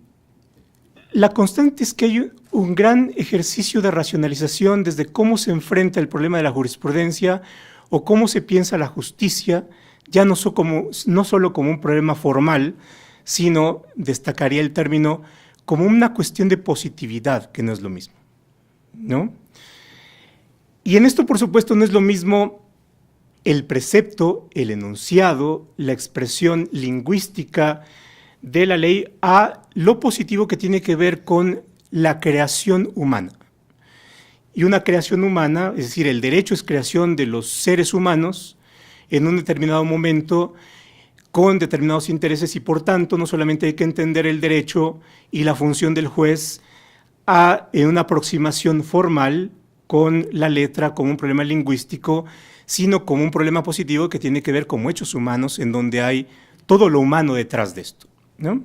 la constante es que hay un gran ejercicio de racionalización desde cómo se enfrenta el problema de la jurisprudencia o cómo se piensa la justicia, ya no solo como un problema formal, sino, destacaría el término, como una cuestión de positividad, que no es lo mismo, ¿no? Y en esto, por supuesto, no es lo mismo el precepto, el enunciado, la expresión lingüística de la ley a lo positivo que tiene que ver con la creación humana. Y una creación humana, es decir, el derecho es creación de los seres humanos en un determinado momento con determinados intereses y, por tanto, no solamente hay que entender el derecho y la función del juez en una aproximación formal con la letra como un problema lingüístico, sino como un problema positivo que tiene que ver con hechos humanos en donde hay todo lo humano detrás de esto, ¿no?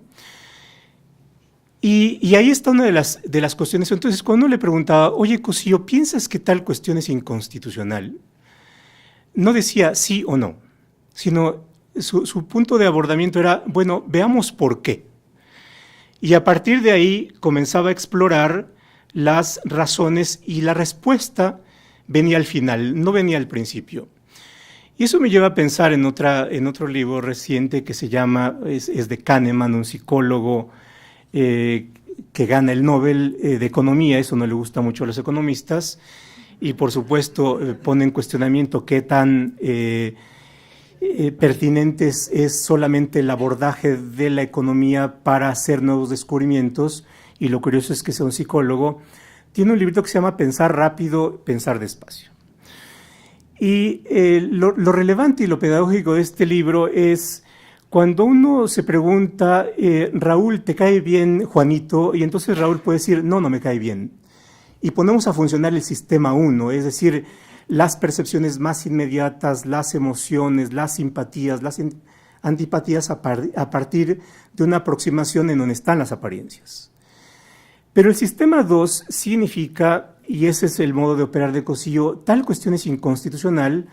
Y ahí está una de las cuestiones. Entonces, cuando uno le preguntaba, oye, Cosío, ¿piensas que tal cuestión es inconstitucional? No decía sí o no, sino su punto de abordamiento era, bueno, veamos por qué. Y a partir de ahí comenzaba a explorar las razones y la respuesta venía al final, no venía al principio. Y eso me lleva a pensar en otro libro reciente que se llama, es de Kahneman, un psicólogo que gana el Nobel de Economía. Eso no le gusta mucho a los economistas, y por supuesto pone en cuestionamiento qué tan pertinente es solamente el abordaje de la economía para hacer nuevos descubrimientos. Y lo curioso es que sea un psicólogo. Tiene un librito que se llama Pensar rápido, pensar despacio. Y lo relevante y lo pedagógico de este libro es cuando uno se pregunta, Raúl, ¿te cae bien Juanito? Y entonces Raúl puede decir, no, no me cae bien. Y ponemos a funcionar el sistema 1, es decir, las percepciones más inmediatas, las emociones, las simpatías, las antipatías a partir de una aproximación en donde están las apariencias. Pero el sistema 2 significa, y ese es el modo de operar de Cosillo, tal cuestión es inconstitucional,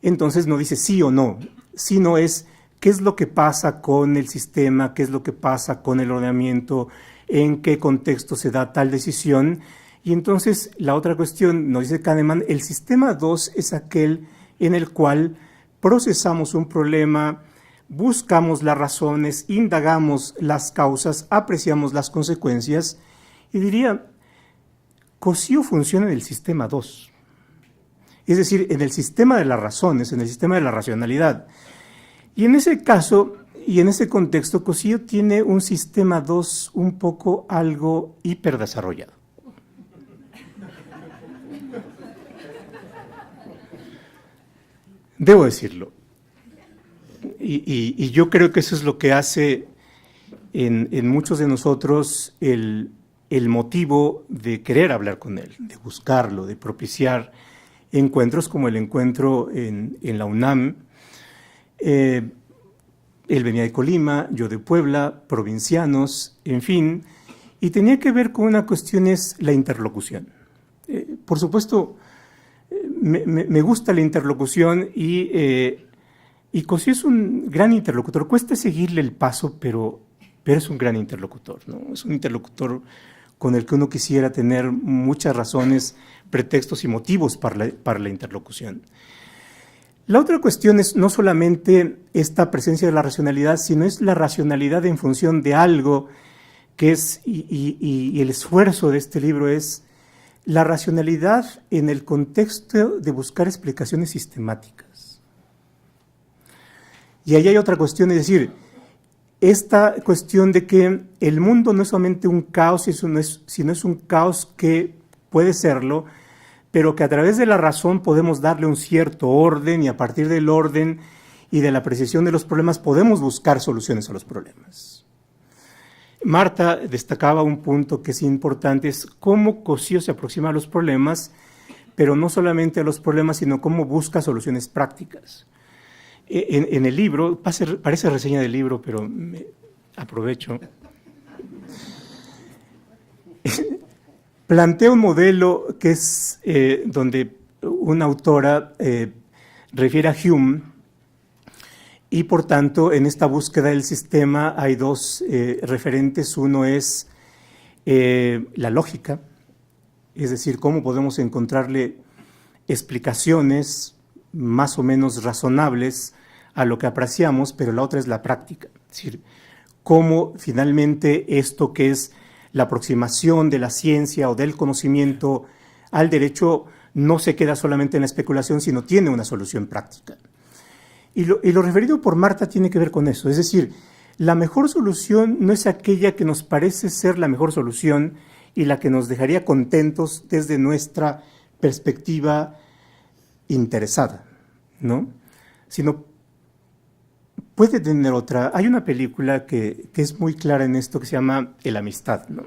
entonces no dice sí o no, sino es qué es lo que pasa con el sistema, qué es lo que pasa con el ordenamiento, en qué contexto se da tal decisión. Y entonces la otra cuestión, nos dice Kahneman, el sistema 2 es aquel en el cual procesamos un problema, buscamos las razones, indagamos las causas, apreciamos las consecuencias. Y diría, Cosillo funciona en el sistema 2, es decir, en el sistema de las razones, en el sistema de la racionalidad. Y en ese caso, y en ese contexto, Cosillo tiene un sistema 2 un poco algo hiperdesarrollado. Debo decirlo. Y yo creo que eso es lo que hace en muchos de nosotros el motivo de querer hablar con él, de buscarlo, de propiciar encuentros como el encuentro en la UNAM. Él venía de Colima, yo de Puebla, provincianos, en fin, y tenía que ver con una cuestión, es la interlocución. Por supuesto, me gusta la interlocución y Cosillo es un gran interlocutor. Cuesta seguirle el paso, pero es un gran interlocutor, ¿no? Es un interlocutor con el que uno quisiera tener muchas razones, pretextos y motivos para la interlocución. La otra cuestión es no solamente esta presencia de la racionalidad, sino es la racionalidad en función de algo que es, y el esfuerzo de este libro es la racionalidad en el contexto de buscar explicaciones sistemáticas. Y ahí hay otra cuestión, es decir, esta cuestión de que el mundo no es solamente un caos, sino es un caos que puede serlo, pero que a través de la razón podemos darle un cierto orden y a partir del orden y de la apreciación de los problemas podemos buscar soluciones a los problemas. Marta destacaba un punto que es importante, es cómo Cosillo se aproxima a los problemas, pero no solamente a los problemas, sino cómo busca soluciones prácticas. En el libro, parece reseña del libro, pero aprovecho. Plantea un modelo que es donde una autora refiere a Hume y por tanto en esta búsqueda del sistema hay dos referentes. Uno es la lógica, es decir, cómo podemos encontrarle explicaciones más o menos razonables a lo que apreciamos, pero la otra es la práctica, es decir, cómo finalmente esto que es la aproximación de la ciencia o del conocimiento al derecho no se queda solamente en la especulación, sino tiene una solución práctica. Y lo referido por Marta tiene que ver con eso, es decir, la mejor solución no es aquella que nos parece ser la mejor solución y la que nos dejaría contentos desde nuestra perspectiva interesada, ¿no? Sino puede tener otra. Hay una película que es muy clara en esto que se llama El Amistad, ¿no?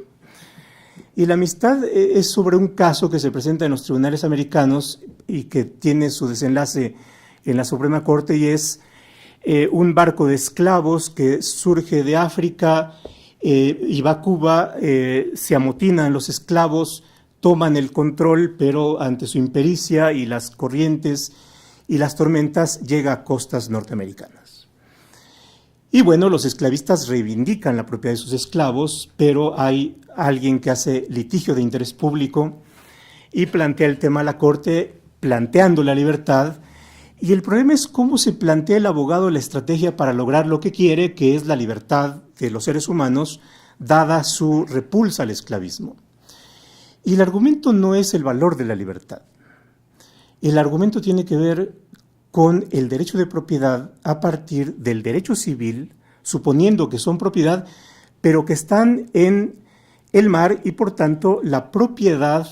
Y la amistad es sobre un caso que se presenta en los tribunales americanos y que tiene su desenlace en la Suprema Corte y es un barco de esclavos que surge de África y va a Cuba, se amotinan los esclavos, toman el control, pero ante su impericia y las corrientes y las tormentas llega a costas norteamericanas. Y bueno, los esclavistas reivindican la propiedad de sus esclavos, pero hay alguien que hace litigio de interés público y plantea el tema a la corte, planteando la libertad. Y el problema es cómo se plantea el abogado la estrategia para lograr lo que quiere, que es la libertad de los seres humanos, dada su repulsa al esclavismo. Y el argumento no es el valor de la libertad. El argumento tiene que ver con el derecho de propiedad a partir del derecho civil, suponiendo que son propiedad, pero que están en el mar y por tanto la propiedad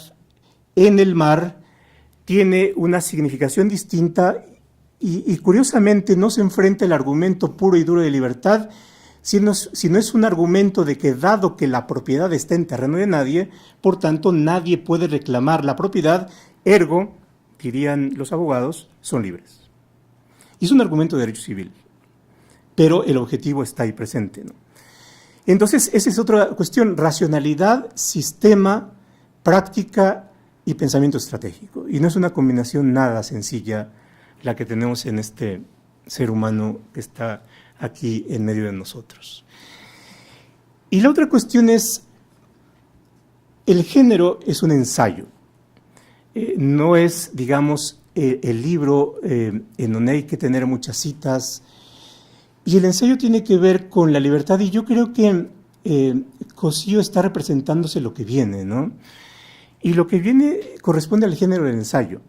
en el mar tiene una significación distinta y curiosamente no se enfrenta el argumento puro y duro de libertad, sino es un argumento de que dado que la propiedad está en terreno de nadie, por tanto nadie puede reclamar la propiedad, ergo, dirían los abogados, son libres. Y es un argumento de derecho civil, pero el objetivo está ahí presente, ¿no? Entonces, esa es otra cuestión, racionalidad, sistema, práctica y pensamiento estratégico. Y no es una combinación nada sencilla la que tenemos en este ser humano que está aquí en medio de nosotros. Y la otra cuestión es, el género es un ensayo. No es, digamos, el libro en donde hay que tener muchas citas. Y el ensayo tiene que ver con la libertad, y yo creo que Cosío está representándose lo que viene, ¿no? Y lo que viene corresponde al género del ensayo.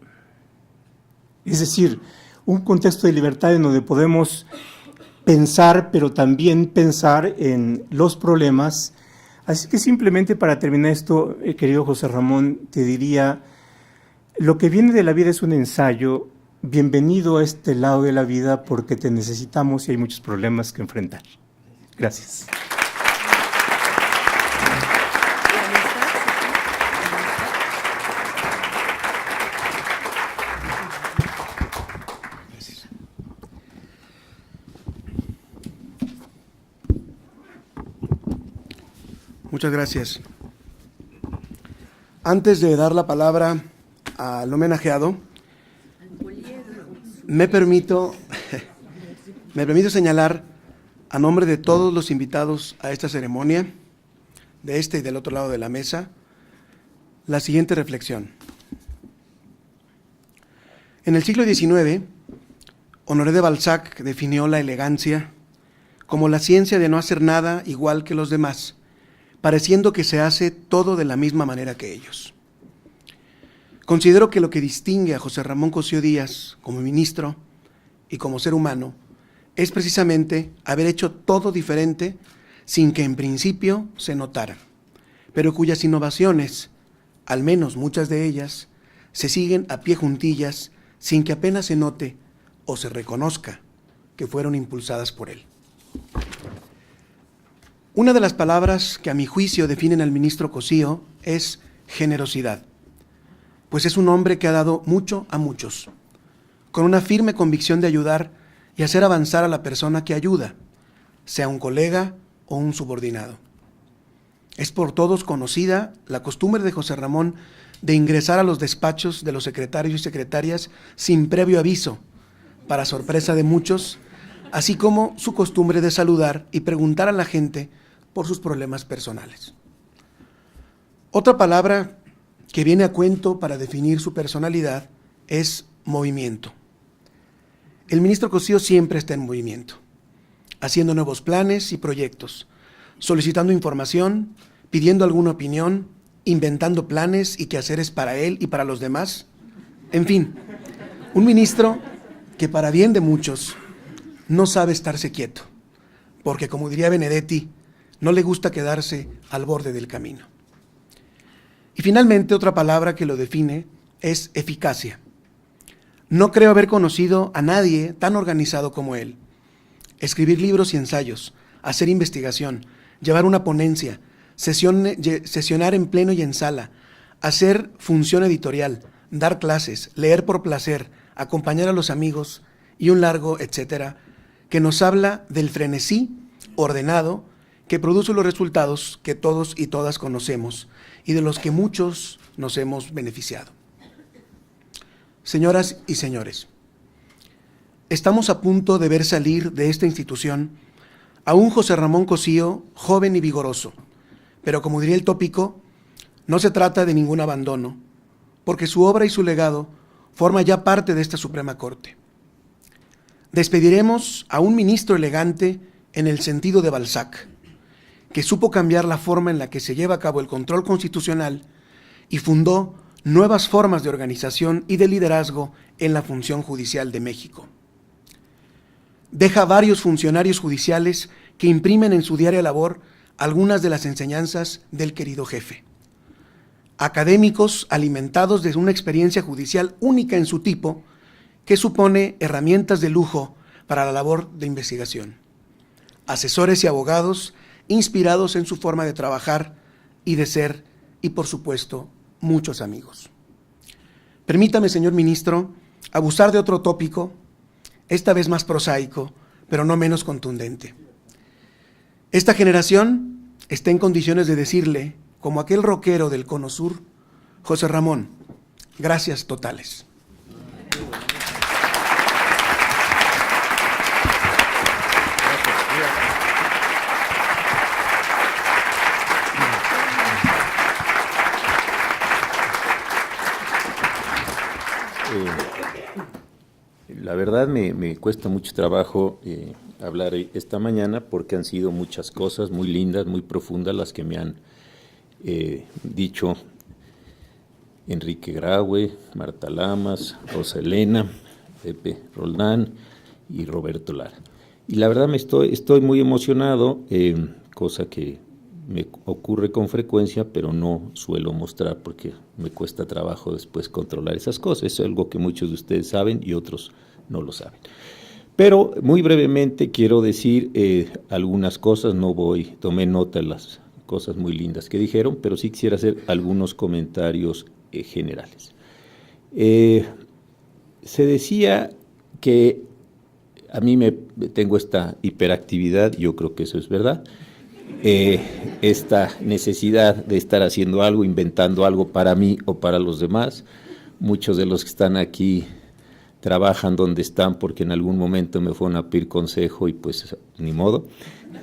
Es decir, un contexto de libertad en donde podemos pensar, pero también pensar en los problemas. Así que simplemente para terminar esto, querido José Ramón, te diría, lo que viene de la vida es un ensayo. Bienvenido a este lado de la vida porque te necesitamos y hay muchos problemas que enfrentar. Gracias. Muchas gracias. Antes de dar la palabra al homenajeado, me permito señalar, a nombre de todos los invitados a esta ceremonia, de este y del otro lado de la mesa, la siguiente reflexión. En el siglo XIX, Honoré de Balzac definió la elegancia como la ciencia de no hacer nada igual que los demás, pareciendo que se hace todo de la misma manera que ellos. Considero que lo que distingue a José Ramón Cosío Díaz como ministro y como ser humano es precisamente haber hecho todo diferente sin que en principio se notara, pero cuyas innovaciones, al menos muchas de ellas, se siguen a pie juntillas sin que apenas se note o se reconozca que fueron impulsadas por él. Una de las palabras que a mi juicio definen al ministro Cosío es generosidad, pues es un hombre que ha dado mucho a muchos, con una firme convicción de ayudar y hacer avanzar a la persona que ayuda, sea un colega o un subordinado. Es por todos conocida la costumbre de José Ramón de ingresar a los despachos de los secretarios y secretarias sin previo aviso, para sorpresa de muchos, así como su costumbre de saludar y preguntar a la gente por sus problemas personales. Otra palabra que viene a cuento para definir su personalidad es movimiento. El ministro Cosío siempre está en movimiento, haciendo nuevos planes y proyectos, solicitando información, pidiendo alguna opinión, inventando planes y quehaceres para él y para los demás. En fin, un ministro que para bien de muchos no sabe estarse quieto, porque como diría Benedetti, no le gusta quedarse al borde del camino. Y finalmente, otra palabra que lo define es eficacia. No creo haber conocido a nadie tan organizado como él. Escribir libros y ensayos, hacer investigación, llevar una ponencia, sesionar en pleno y en sala, hacer función editorial, dar clases, leer por placer, acompañar a los amigos y un largo etcétera, que nos habla del frenesí ordenado que produce los resultados que todos y todas conocemos y de los que muchos nos hemos beneficiado. Señoras y señores, estamos a punto de ver salir de esta institución a un José Ramón Cosío joven y vigoroso, pero como diría el tópico, no se trata de ningún abandono, porque su obra y su legado forma ya parte de esta Suprema Corte. Despediremos a un ministro elegante en el sentido de Balzac, que supo cambiar la forma en la que se lleva a cabo el control constitucional y fundó nuevas formas de organización y de liderazgo en la función judicial de México. Deja varios funcionarios judiciales que imprimen en su diaria labor algunas de las enseñanzas del querido jefe. Académicos alimentados de una experiencia judicial única en su tipo, que supone herramientas de lujo para la labor de investigación. Asesores y abogados inspirados en su forma de trabajar y de ser, y por supuesto, muchos amigos. Permítame, señor ministro, abusar de otro tópico, esta vez más prosaico, pero no menos contundente. Esta generación está en condiciones de decirle, como aquel rockero del Cono Sur, José Ramón, gracias totales. La verdad me cuesta mucho trabajo hablar esta mañana porque han sido muchas cosas muy lindas, muy profundas las que me han dicho Enrique Graue, Marta Lamas, Rosa Elena, Pepe Roldán y Roberto Lara. Y la verdad estoy muy emocionado, cosa que me ocurre con frecuencia, pero no suelo mostrar porque me cuesta trabajo después controlar esas cosas. Es algo que muchos de ustedes saben y otros no lo saben. Pero muy brevemente quiero decir algunas cosas, tomé nota de las cosas muy lindas que dijeron, pero sí quisiera hacer algunos comentarios generales. Se decía que a mí tengo esta hiperactividad, yo creo que eso es verdad, esta necesidad de estar haciendo algo, inventando algo para mí o para los demás. Muchos de los que están aquí trabajan donde están porque en algún momento me fueron a pedir consejo y pues ni modo,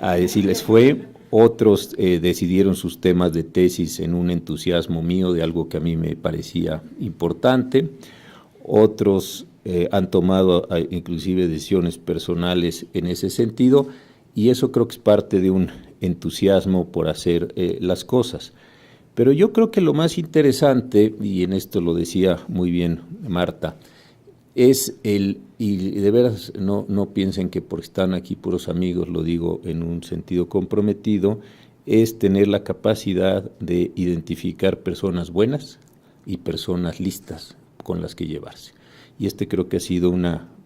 así les fue. Otros decidieron sus temas de tesis en un entusiasmo mío de algo que a mí me parecía importante. Otros han tomado inclusive decisiones personales en ese sentido, y eso creo que es parte de un entusiasmo por hacer las cosas. Pero yo creo que lo más interesante, y en esto lo decía muy bien Marta, es y de veras no piensen que porque están aquí puros amigos, lo digo en un sentido comprometido, es tener la capacidad de identificar personas buenas y personas listas con las que llevarse. Y creo que ha sido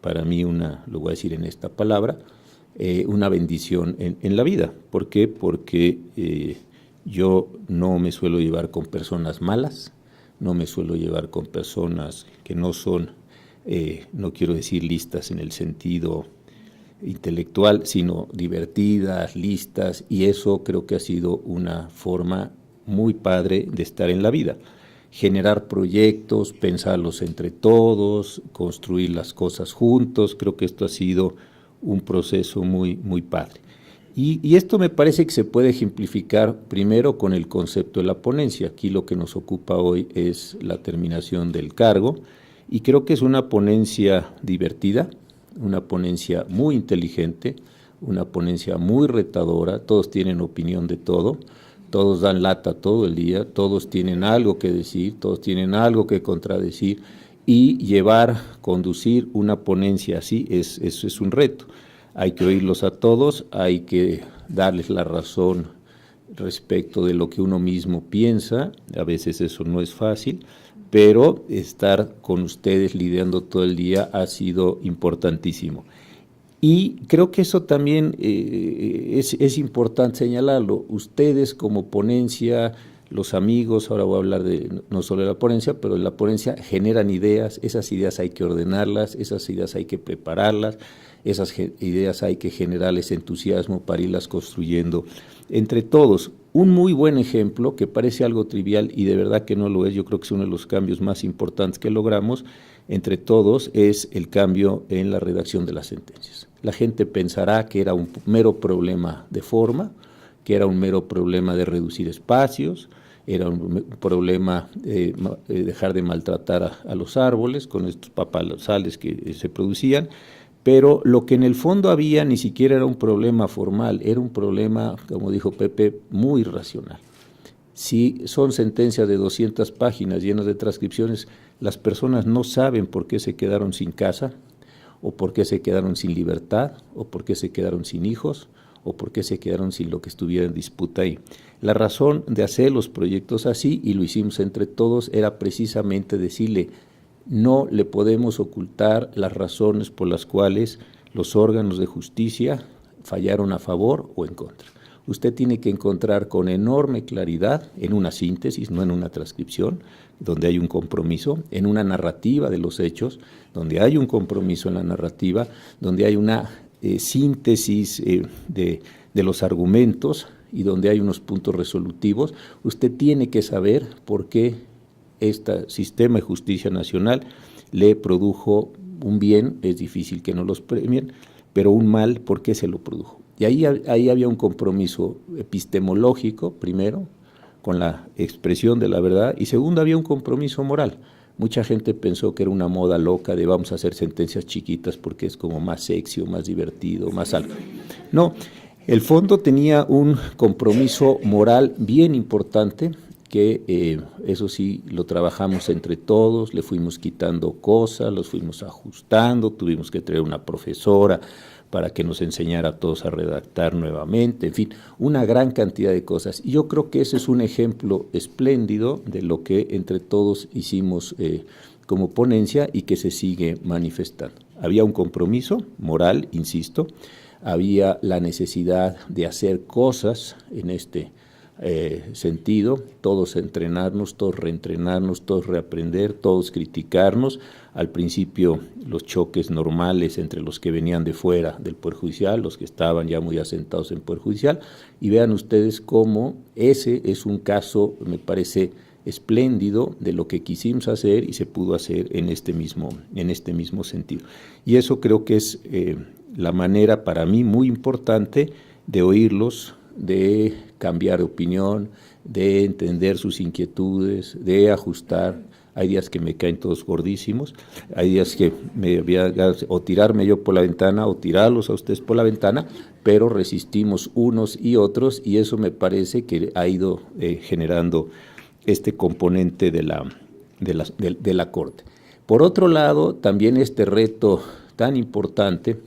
para mí lo voy a decir en esta palabra, una bendición en la vida. ¿Por qué? Porque yo no me suelo llevar con personas malas, no me suelo llevar con personas que no son, no quiero decir listas en el sentido intelectual, sino divertidas, listas, y eso creo que ha sido una forma muy padre de estar en la vida. Generar proyectos, pensarlos entre todos, construir las cosas juntos, creo que esto ha sido un proceso muy, muy padre. Y esto me parece que se puede ejemplificar primero con el concepto de la ponencia. Aquí lo que nos ocupa hoy es la terminación del cargo, y creo que es una ponencia divertida, una ponencia muy inteligente, una ponencia muy retadora. Todos tienen opinión de todo, todos dan lata todo el día, todos tienen algo que decir, todos tienen algo que contradecir, y conducir una ponencia así es un reto. Hay que oírlos a todos, hay que darles la razón respecto de lo que uno mismo piensa. A veces eso no es fácil, pero estar con ustedes lidiando todo el día ha sido importantísimo. Y creo que eso también es importante señalarlo. Ustedes como ponencia, los amigos, ahora voy a hablar no solo de la ponencia, pero de la ponencia generan ideas. Esas ideas hay que ordenarlas, esas ideas hay que prepararlas, esas ideas hay que generarles entusiasmo para irlas construyendo entre todos. Un muy buen ejemplo, que parece algo trivial y de verdad que no lo es, yo creo que es uno de los cambios más importantes que logramos entre todos, es el cambio en la redacción de las sentencias. La gente pensará que era un mero problema de forma, que era un mero problema de reducir espacios, era un problema de dejar de maltratar a los árboles con estos papalosales que se producían, pero lo que en el fondo había ni siquiera era un problema formal, era un problema, como dijo Pepe, muy racional. Si son sentencias de 200 páginas llenas de transcripciones, las personas no saben por qué se quedaron sin casa, o por qué se quedaron sin libertad, o por qué se quedaron sin hijos, o por qué se quedaron sin lo que estuviera en disputa ahí. La razón de hacer los proyectos así, y lo hicimos entre todos, era precisamente decirle: no le podemos ocultar las razones por las cuales los órganos de justicia fallaron a favor o en contra. Usted tiene que encontrar con enorme claridad, en una síntesis, no en una transcripción, donde hay un compromiso, en una narrativa de los hechos, donde hay un compromiso en la narrativa, donde hay una síntesis de los argumentos y donde hay unos puntos resolutivos. Usted tiene que saber por qué este sistema de justicia nacional le produjo un bien, es difícil que no los premien, pero un mal, ¿por qué se lo produjo? Y ahí había un compromiso epistemológico, primero, con la expresión de la verdad, y segundo, había un compromiso moral. Mucha gente pensó que era una moda loca de vamos a hacer sentencias chiquitas porque es como más sexy o más divertido, más algo. No, el fondo tenía un compromiso moral bien importante, que eso sí lo trabajamos entre todos, le fuimos quitando cosas, los fuimos ajustando, tuvimos que traer una profesora para que nos enseñara a todos a redactar nuevamente, en fin, una gran cantidad de cosas. Y yo creo que ese es un ejemplo espléndido de lo que entre todos hicimos como ponencia y que se sigue manifestando. Había un compromiso moral, insisto, había la necesidad de hacer cosas en este sentido, todos entrenarnos, todos reentrenarnos, todos reaprender, todos criticarnos. Al principio los choques normales entre los que venían de fuera del Poder Judicial, los que estaban ya muy asentados en Poder Judicial, y vean ustedes cómo ese es un caso, me parece espléndido, de lo que quisimos hacer y se pudo hacer en este mismo sentido. Y eso creo que es la manera para mí muy importante de oírlos, de cambiar de opinión, de entender sus inquietudes, de ajustar. Hay días que me caen todos gordísimos, hay días que me voy a o tirarme yo por la ventana o tirarlos a ustedes por la ventana, pero resistimos unos y otros, y eso me parece que ha ido generando este componente de la Corte. Por otro lado, también este reto tan importante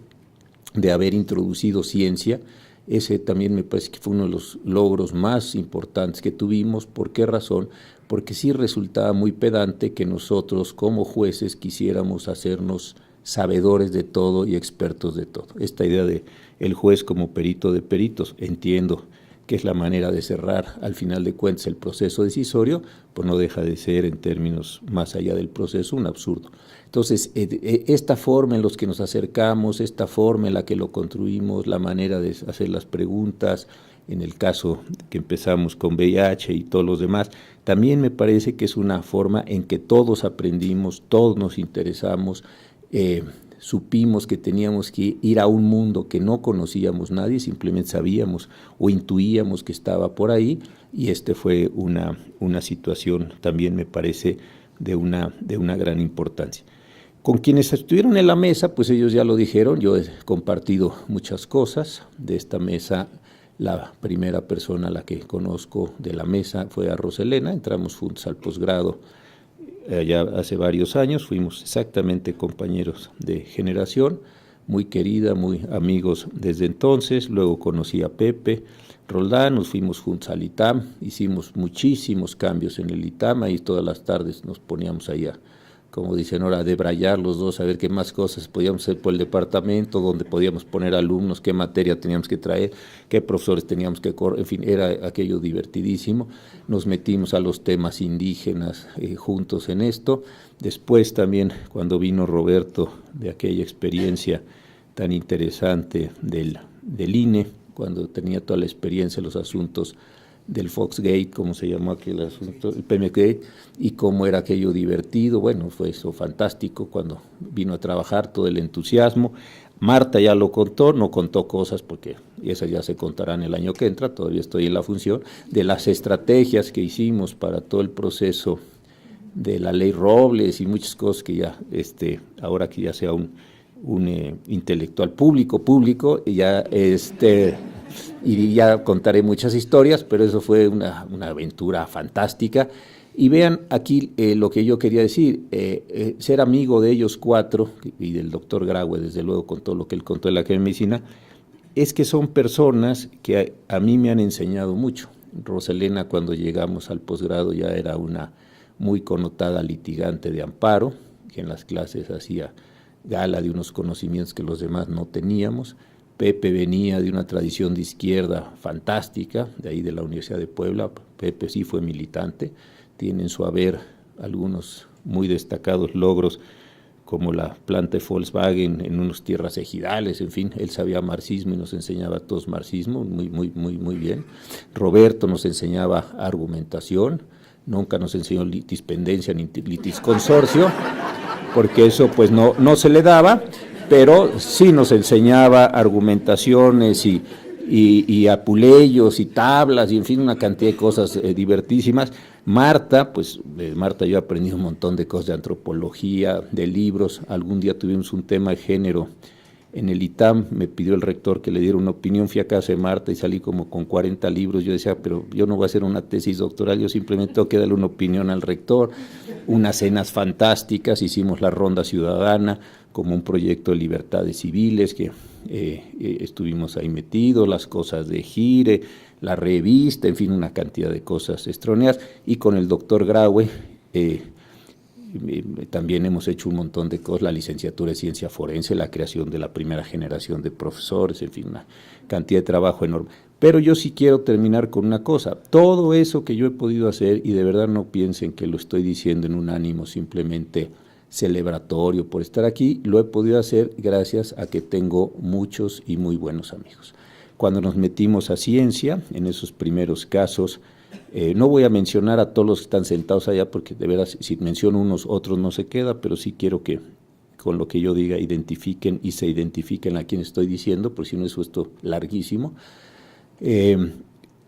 de haber introducido ciencia, ese también me parece que fue uno de los logros más importantes que tuvimos. ¿Por qué razón? Porque sí resultaba muy pedante que nosotros como jueces quisiéramos hacernos sabedores de todo y expertos de todo. Esta idea de el juez como perito de peritos, entiendo que es la manera de cerrar al final de cuentas el proceso decisorio, pues no deja de ser en términos más allá del proceso un absurdo. Entonces, esta forma en la que nos acercamos, esta forma en la que lo construimos, la manera de hacer las preguntas, en el caso que empezamos con VIH y todos los demás, también me parece que es una forma en que todos aprendimos, todos nos interesamos, supimos que teníamos que ir a un mundo que no conocíamos nadie, simplemente sabíamos o intuíamos que estaba por ahí, y fue una situación también me parece de una gran importancia. Con quienes estuvieron en la mesa, pues ellos ya lo dijeron, yo he compartido muchas cosas de esta mesa. La primera persona a la que conozco de la mesa fue a Roselena, entramos juntos al posgrado ya hace varios años, fuimos exactamente compañeros de generación, muy querida, muy amigos desde entonces. Luego conocí a Pepe Roldán, nos fuimos juntos al ITAM, hicimos muchísimos cambios en el ITAM, ahí todas las tardes nos poníamos ahí como dicen ahora, debrayar los dos, a ver qué más cosas podíamos hacer por el departamento, dónde podíamos poner alumnos, qué materia teníamos que traer, qué profesores teníamos que correr, en fin, era aquello divertidísimo. Nos metimos a los temas indígenas juntos en esto. Después también, cuando vino Roberto, de aquella experiencia tan interesante del INE, cuando tenía toda la experiencia de los asuntos del Foxgate, como se llamó aquel asunto, el Pemex-Gate, y cómo era aquello divertido. Bueno, fue eso fantástico cuando vino a trabajar, todo el entusiasmo. Marta ya lo contó, no contó cosas porque esas ya se contarán el año que entra, todavía estoy en la función, de las estrategias que hicimos para todo el proceso de la ley Robles y muchas cosas que ya, ahora que ya sea intelectual público, y ya contaré muchas historias, pero eso fue una aventura fantástica. Y vean aquí lo que yo quería decir, ser amigo de ellos cuatro, y del doctor Graue, desde luego, con todo lo que él contó de la Academia de Medicina, es que son personas que a mí me han enseñado mucho. Roselena, cuando llegamos al posgrado, ya era una muy connotada litigante de amparo, que en las clases hacía gala de unos conocimientos que los demás no teníamos. Pepe venía de una tradición de izquierda fantástica, de ahí de la Universidad de Puebla. Pepe sí fue militante, tiene en su haber algunos muy destacados logros, como la planta de Volkswagen en unas tierras ejidales, en fin, él sabía marxismo y nos enseñaba a todos marxismo, muy bien. Roberto nos enseñaba argumentación, nunca nos enseñó litispendencia ni litisconsorcio, porque eso pues no se le daba, pero sí nos enseñaba argumentaciones y apuleyos y tablas y en fin una cantidad de cosas divertísimas. Marta, pues de Marta yo he aprendido un montón de cosas de antropología, de libros. Algún día tuvimos un tema de género en el ITAM, me pidió el rector que le diera una opinión, fui a casa de Marta y salí como con 40 libros. Yo decía, pero yo no voy a hacer una tesis doctoral, yo simplemente tengo que darle una opinión al rector. Unas cenas fantásticas, hicimos la Ronda Ciudadana como un proyecto de libertades civiles que estuvimos ahí metidos, las cosas de Gire, la revista, en fin, una cantidad de cosas extraordinarias. Y con el doctor Graue también hemos hecho un montón de cosas, la licenciatura de Ciencia Forense, la creación de la primera generación de profesores, en fin, una cantidad de trabajo enorme. Pero yo sí quiero terminar con una cosa, todo eso que yo he podido hacer, y de verdad no piensen que lo estoy diciendo en un ánimo simplemente celebratorio por estar aquí, lo he podido hacer gracias a que tengo muchos y muy buenos amigos. Cuando nos metimos a ciencia, en esos primeros casos, no voy a mencionar a todos los que están sentados allá, porque de veras, si menciono unos, otros no se queda, pero sí quiero que con lo que yo diga identifiquen y se identifiquen a quien estoy diciendo, por si no es esto larguísimo.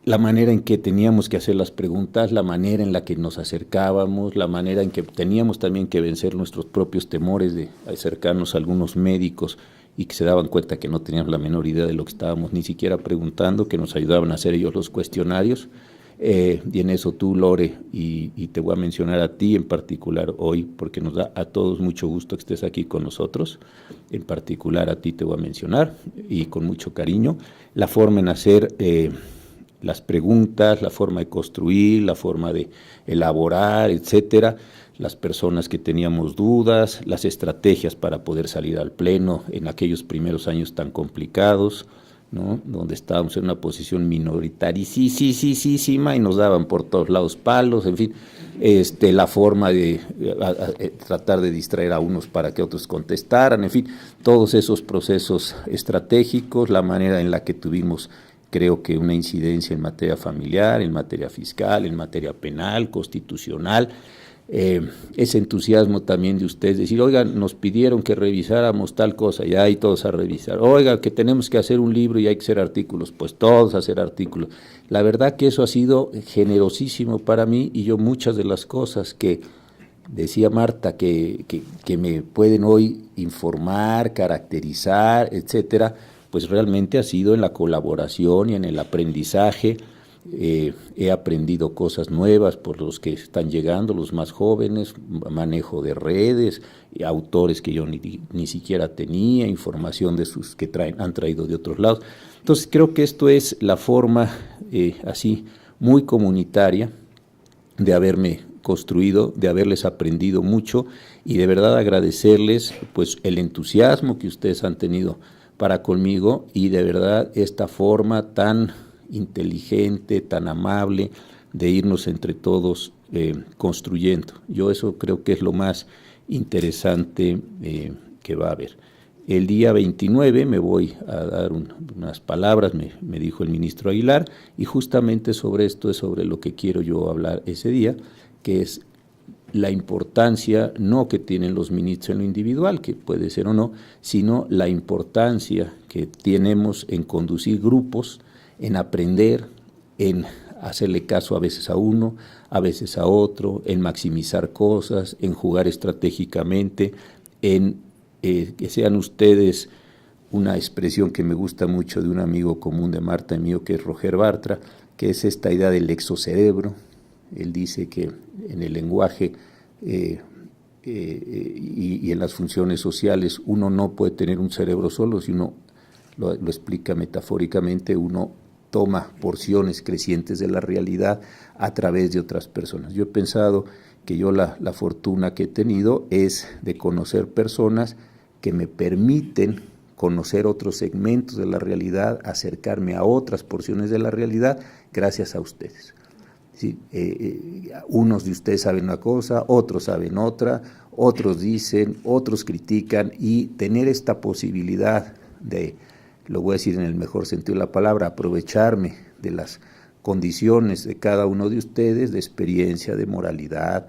La manera en que teníamos que hacer las preguntas, la manera en la que nos acercábamos, la manera en que teníamos también que vencer nuestros propios temores de acercarnos a algunos médicos y que se daban cuenta que no teníamos la menor idea de lo que estábamos ni siquiera preguntando, que nos ayudaban a hacer ellos los cuestionarios. Y en eso tú, Lore, y te voy a mencionar a ti en particular hoy, porque nos da a todos mucho gusto que estés aquí con nosotros, en particular a ti te voy a mencionar, y con mucho cariño, la forma en hacer las preguntas, la forma de construir, la forma de elaborar, etcétera, las personas que teníamos dudas, las estrategias para poder salir al pleno en aquellos primeros años tan complicados, ¿no? Donde estábamos en una posición minoritarísima y nos daban por todos lados palos, en fin, la forma de tratar de distraer a unos para que otros contestaran, en fin, todos esos procesos estratégicos, la manera en la que tuvimos, creo que una incidencia en materia familiar, en materia fiscal, en materia penal, constitucional, ese entusiasmo también de ustedes, decir, oiga, nos pidieron que revisáramos tal cosa, ya hay todos a revisar, oiga, que tenemos que hacer un libro y hay que hacer artículos, pues todos a hacer artículos. La verdad que eso ha sido generosísimo para mí, y yo muchas de las cosas que decía Marta que me pueden hoy informar, caracterizar, etcétera, pues realmente ha sido en la colaboración y en el aprendizaje. He aprendido cosas nuevas por los que están llegando, los más jóvenes, manejo de redes, autores que yo ni siquiera tenía, información de sus que han traído de otros lados. Entonces creo que esto es la forma así muy comunitaria de haberme construido, de haberles aprendido mucho, y de verdad agradecerles pues el entusiasmo que ustedes han tenido para conmigo, y de verdad esta forma tan inteligente, tan amable de irnos entre todos construyendo. Yo eso creo que es lo más interesante que va a haber. El día 29 me voy a dar unas palabras, me dijo el ministro Aguilar, y justamente sobre esto es sobre lo que quiero yo hablar ese día, que es la importancia no que tienen los ministros en lo individual, que puede ser o no, sino la importancia que tenemos en conducir grupos, en aprender, en hacerle caso a veces a uno, a veces a otro, en maximizar cosas, en jugar estratégicamente, en que sean ustedes una expresión que me gusta mucho de un amigo común de Marta y mío, que es Roger Bartra, que es esta idea del exocerebro. Él dice que en el lenguaje y en las funciones sociales uno no puede tener un cerebro solo, si uno lo explica metafóricamente, uno toma porciones crecientes de la realidad a través de otras personas. Yo he pensado que yo la fortuna que he tenido es de conocer personas que me permiten conocer otros segmentos de la realidad, acercarme a otras porciones de la realidad gracias a ustedes. Sí, unos de ustedes saben una cosa, otros saben otra, otros dicen, otros critican, y tener esta posibilidad de, lo voy a decir en el mejor sentido de la palabra, aprovecharme de las condiciones de cada uno de ustedes, de experiencia, de moralidad.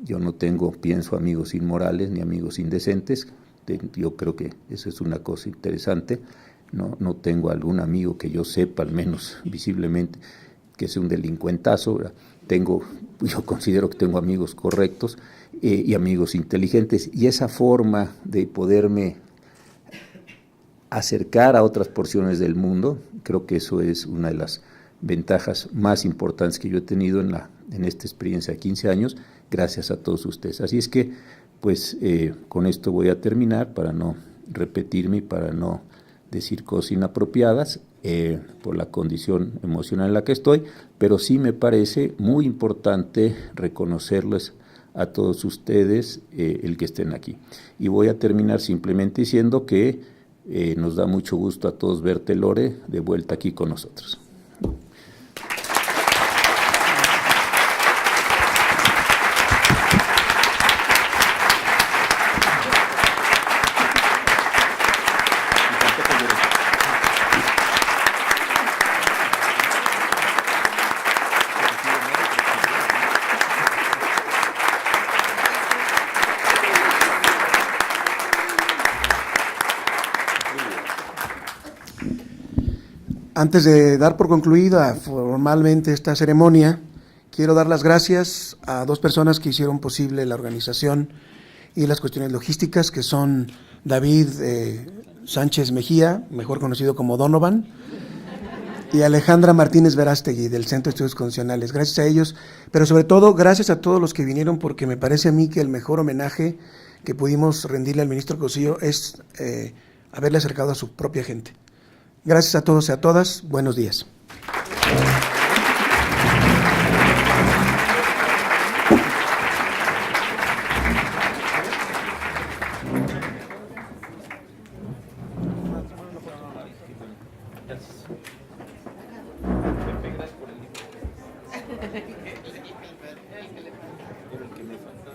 Yo no tengo, pienso, amigos inmorales ni amigos indecentes. Yo creo que eso es una cosa interesante. No tengo algún amigo que yo sepa, al menos visiblemente, que es un delincuentazo. Yo considero que tengo amigos correctos y amigos inteligentes, y esa forma de poderme acercar a otras porciones del mundo, creo que eso es una de las ventajas más importantes que yo he tenido en esta experiencia de 15 años, gracias a todos ustedes. Así es que, pues, con esto voy a terminar, para no repetirme y para no decir cosas inapropiadas por la condición emocional en la que estoy, pero sí me parece muy importante reconocerles a todos ustedes el que estén aquí. Y voy a terminar simplemente diciendo que nos da mucho gusto a todos verte, Lore, de vuelta aquí con nosotros. Antes de dar por concluida formalmente esta ceremonia, quiero dar las gracias a dos personas que hicieron posible la organización y las cuestiones logísticas, que son David Sánchez Mejía, mejor conocido como Donovan, y Alejandra Martínez Verástegui, del Centro de Estudios Constitucionales. Gracias a ellos, pero sobre todo gracias a todos los que vinieron, porque me parece a mí que el mejor homenaje que pudimos rendirle al ministro Cosío es haberle acercado a su propia gente. Gracias a todos y a todas. Buenos días. Pero el que me faltó.